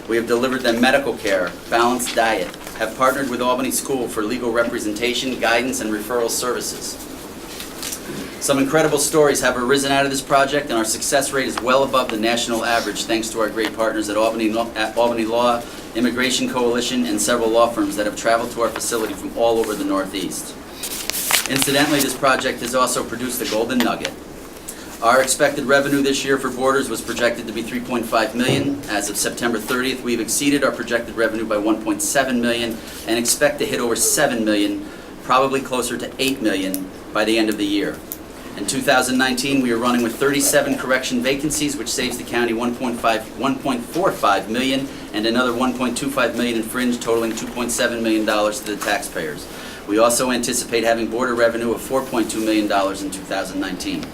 We have delivered them medical care, balanced diet, have partnered with Albany School for legal representation, guidance, and referral services. Some incredible stories have arisen out of this project, and our success rate is well above the national average thanks to our great partners at Albany Law, Immigration Coalition, and several law firms that have traveled to our facility from all over the Northeast. Incidentally, this project has also produced a golden nugget. Our expected revenue this year for Borders was projected to be $3.5 million. As of September 30th, we've exceeded our projected revenue by $1.7 million and expect to hit over $7 million, probably closer to $8 million by the end of the year. In 2019, we are running with 37 correction vacancies, which saves the county $1.45 million and another $1.25 million in fringe, totaling $2.7 million to the taxpayers. We also anticipate having border revenue of $4.2 million in 2019.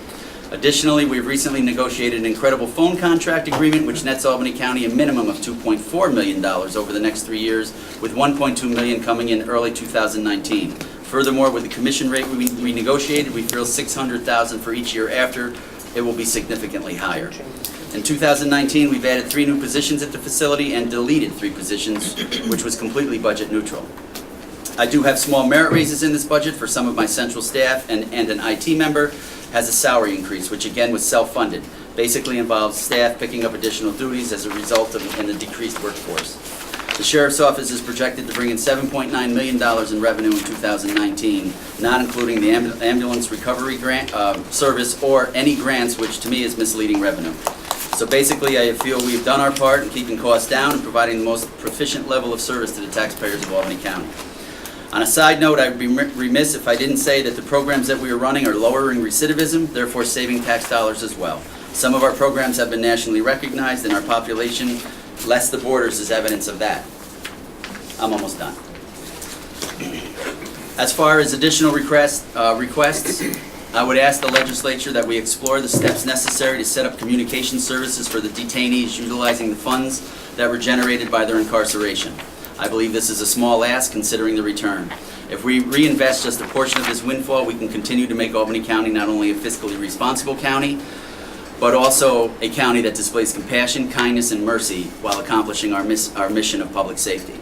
Additionally, we've recently negotiated an incredible phone contract agreement which nets Albany County a minimum of $2.4 million over the next 3 years, with $1.2 million coming in early 2019. Furthermore, with the commission rate we negotiated, we feel $600,000 for each year after. It will be significantly higher. In 2019, we've added 3 new positions at the facility and deleted 3 positions, which was completely budget neutral. I do have small merit raises in this budget for some of my central staff, and an IT member has a salary increase, which again was self-funded. Basically involves staff picking up additional duties as a result of a decreased workforce. The Sheriff's Office is projected to bring in $7.9 million in revenue in 2019, not including the ambulance recovery grant service or any grants, which to me is misleading revenue. So basically, I feel we've done our part in keeping costs down and providing the most proficient level of service to the taxpayers of Albany County. On a side note, I would be remiss if I didn't say that the programs that we are running are lowering recidivism, therefore saving tax dollars as well. Some of our programs have been nationally recognized, and our population, less the Borders, is evidence of that. I'm almost done. As far as additional requests, I would ask the legislature that we explore the steps necessary to set up communication services for the detainees utilizing the funds that were generated by their incarceration. I believe this is a small ask considering the return. If we reinvest just a portion of this windfall, we can continue to make Albany County not only a fiscally responsible county, but also a county that displays compassion, kindness, and mercy while accomplishing our mission of public safety.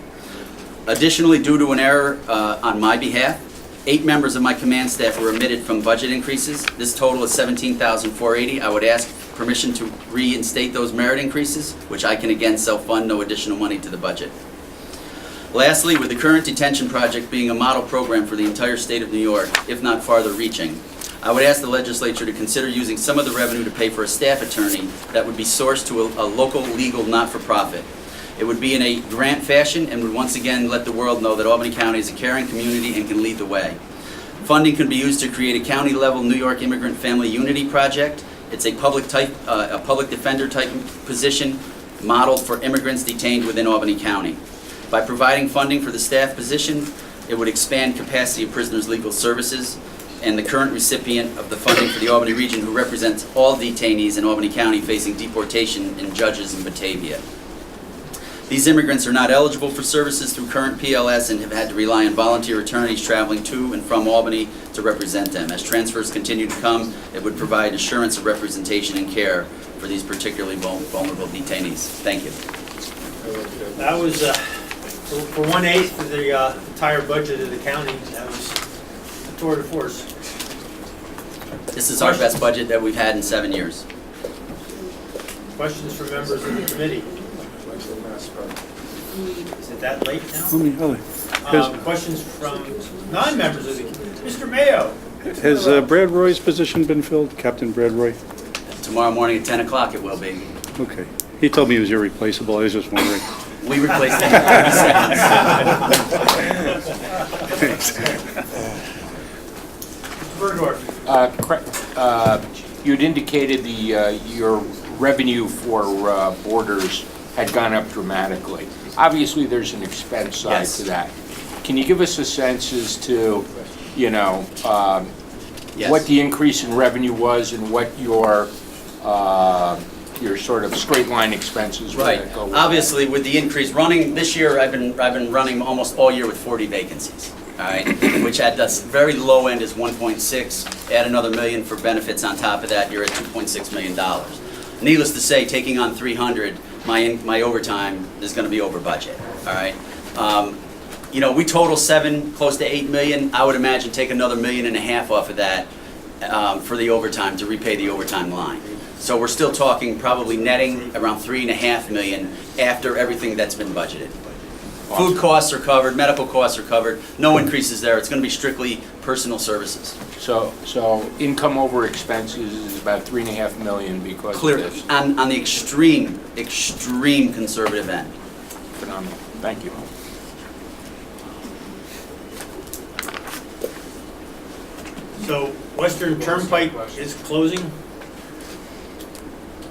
Additionally, due to an error on my behalf, 8 members of my command staff were omitted from budget increases. This total is $17,480. I would ask permission to reinstate those merit increases, which I can again self-fund, no additional money to the budget. Lastly, with the current detention project being a model program for the entire state of New York, if not farther reaching, I would ask the legislature to consider using some of the revenue to pay for a staff attorney that would be sourced to a local legal not-for-profit. It would be in a grant fashion and would once again let the world know that Albany County is a caring community and can lead the way. Funding can be used to create a county-level New York Immigrant Family Unity Project. It's a public defender type position modeled for immigrants detained within Albany County. By providing funding for the staff position, it would expand capacity of prisoners' legal services, and the current recipient of the funding for the Albany region, who represents all detainees in Albany County facing deportation in Judges in Batavia. These immigrants are not eligible for services through current PLS and have had to rely on volunteer attorneys traveling to and from Albany to represent them. As transfers continue to come, it would provide assurance of representation and care for these particularly vulnerable detainees. Thank you. That was, for 1/8 of the entire budget of the county, that was a tour de force. This is our best budget that we've had in 7 years. Questions from members of the committee? Is it that late now? Questions from non-members of the committee? Mr. Mayo? Has Brad Roy's position been filled, Captain Brad Roy? Tomorrow morning at 10 o'clock it will be. Okay. He told me he was irreplaceable. I was just wondering. We replaced him in 30 seconds. You'd indicated your revenue for Borders had gone up dramatically. Obviously, there's an expense side to that. Can you give us a sense as to, what the increase in revenue was and what your sort of straight line expenses were? Right. Obviously, with the increase running this year, I've been running almost all year with 40 vacancies. All right, which at the very low end is 1.6. Add another $1 million for benefits on top of that, you're at $2.6 million. Needless to say, taking on 300, my overtime is going to be over budget. All right. We total close to $8 million. I would imagine take another $1.5 million off of that. for the overtime, to repay the overtime line. So we're still talking probably netting around 3.5 million after everything that's been budgeted. Food costs are covered, medical costs are covered, no increases there. It's going to be strictly personal services. So income over expenses is about 3.5 million because of Clear, this. on the extreme conservative end. Phenomenal. Thank you. So Western Turnpike is closing.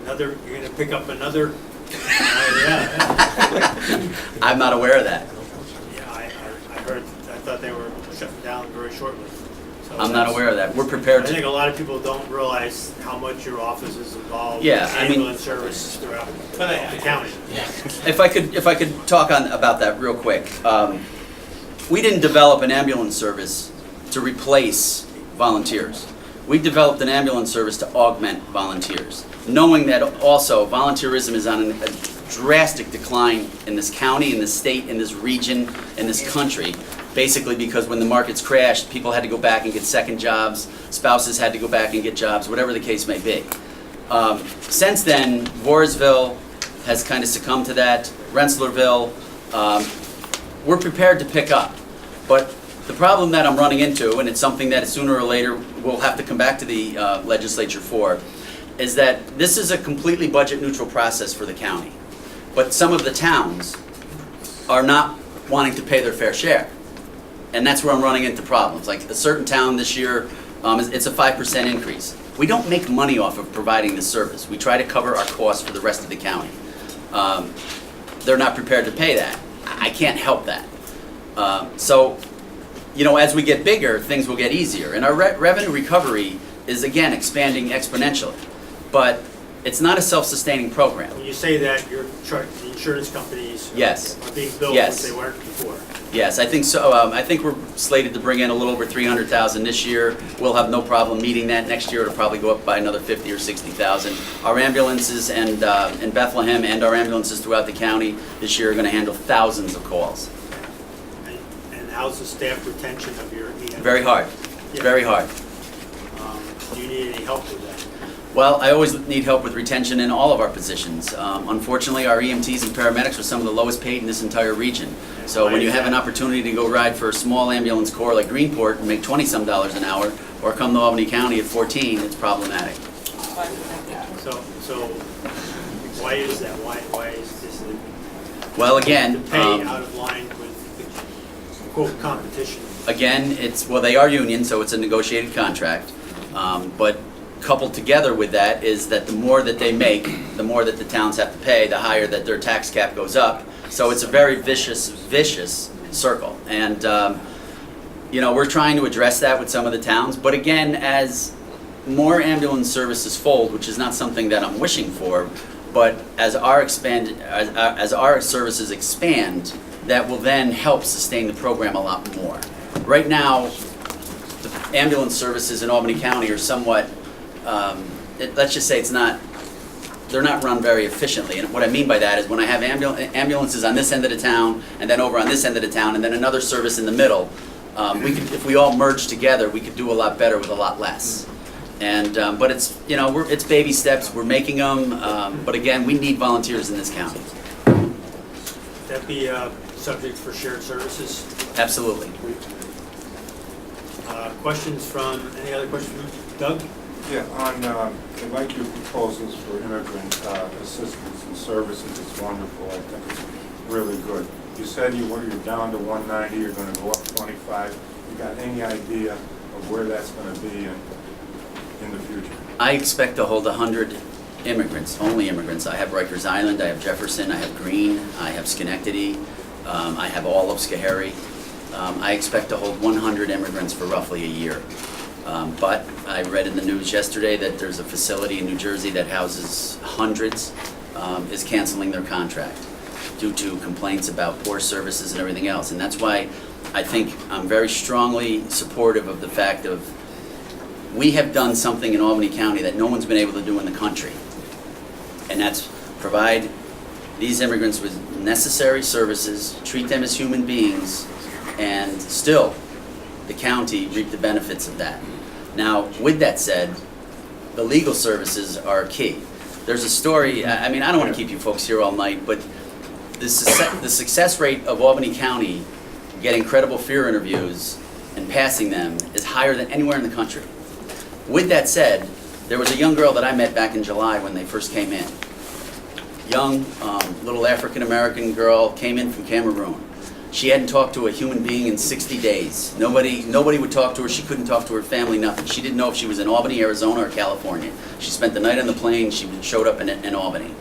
You're gonna pick up another? Yeah. I'm not aware of that. Yeah, I heard, I thought they were shutting down very shortly. So I'm not aware of that. We're prepared I think to, a lot of people don't realize how much your office is involved Yeah, with I mean- ambulance services throughout the county. if I could talk about that real quick. We didn't develop an ambulance service to replace volunteers. We developed an ambulance service to augment volunteers, knowing that also volunteerism is on a drastic decline in this county, in this state, in this region, in this country, basically because when the markets crashed, people had to go back and get second jobs, spouses had to go back and get jobs, whatever the case may be. Since then, Voorheesville has kind of succumbed to that, Rensselaerville. We're prepared to pick up, but the problem that I'm running into, and it's something that sooner or later we'll have to come back to the legislature for, is that this is a completely budget neutral process for the county. But some of the towns are not wanting to pay their fair share. And that's where I'm running into problems. Like a certain town this year, it's a 5% increase. We don't make money off of providing this service. We try to cover our costs for the rest of the county. They're not prepared to pay that. I can't help that. So, you know, as we get bigger, things will get easier. And our revenue recovery is, again, expanding exponentially. But it's not a self-sustaining program. When you say that, the insurance companies Yes. are being billed Yes. what they weren't before. Yes, I think so. I think we're slated to bring in a little over 300,000 this year. We'll have no problem meeting that. Next year, it'll probably go up by another 50 or 60,000. Our ambulances and in Bethlehem and our ambulances throughout the county this year are going to handle thousands of calls. And how's the staff retention of your EMT? Very hard. Yeah. Very hard. Do you need any help with that? Well, I always need help with retention in all of our positions. Unfortunately, our EMTs and paramedics are some of the lowest paid in this entire region. So when you have an opportunity to go ride for a small ambulance corps like Greenport and make $20-some an hour, or come to Albany County at 14, it's problematic. So why is that? Why is this Well, again, the pay out of line with the quote competition? Again, they are union, so it's a negotiated contract. But coupled together with that is that the more that they make, the more that the towns have to pay, the higher that their tax cap goes up. So it's a very vicious circle. And, you know, we're trying to address that with some of the towns. But again, as more ambulance services fold, which is not something that I'm wishing for, but as our services expand, that will then help sustain the program a lot more. Right now, the ambulance services in Albany County are somewhat, let's just say they're not run very efficiently. And what I mean by that is when I have ambulances on this end of the town, and then over on this end of the town, and then another service in the middle, if we all merge together, we could do a lot better with a lot less. And but it's, you know, it's baby steps. We're making them. But again, we need volunteers in this county. Would that be a subject for shared services? Absolutely. Questions from, any other questions from Doug? Yeah, I like your proposals for immigrant assistance and services. It's wonderful. I think it's really good. You said you're down to 190, you're going to go up 25. You got any idea of where that's going to be in the future? I expect to hold 100 immigrants, only immigrants. I have Rikers Island, I have Jefferson, I have Greene, I have Schenectady, I have all of Schoharie. I expect to hold 100 immigrants for roughly a year. But I read in the news yesterday that there's a facility in New Jersey that houses hundreds, is canceling their contract due to complaints about poor services and everything else. And that's why I think I'm very strongly supportive of the fact of we have done something in Albany County that no one's been able to do in the country. And that's provide these immigrants with necessary services, treat them as human beings, and still the county reap the benefits of that. Now, with that said, the legal services are key. There's a story, I mean, I don't want to keep you folks here all night, but the success rate of Albany County getting credible fear interviews and passing them is higher than anywhere in the country. With that said, there was a young girl that I met back in July when they first came in. Young, little African-American girl, came in from Cameroon. She hadn't talked to a human being in 60 days. Nobody would talk to her. She couldn't talk to her family, nothing. She didn't know if she was in Albany, Arizona, or California. She spent the night on the plane. She showed up in Albany.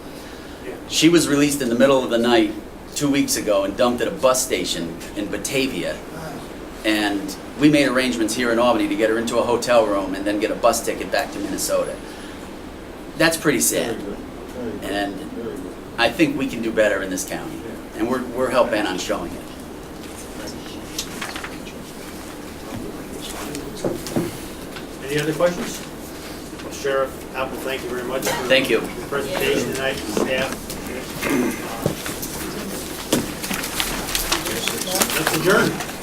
She was released in the middle of the night 2 weeks ago and dumped at a bus station in Batavia. And we made arrangements here in Albany to get her into a hotel room and then get a bus ticket back to Minnesota. That's pretty sad. And I think we can do better in this county. And we're hell-bent on showing it. Any other questions? Well, Sheriff Apple, thank you very much for Thank you. the presentation tonight, staff. Let's adjourn.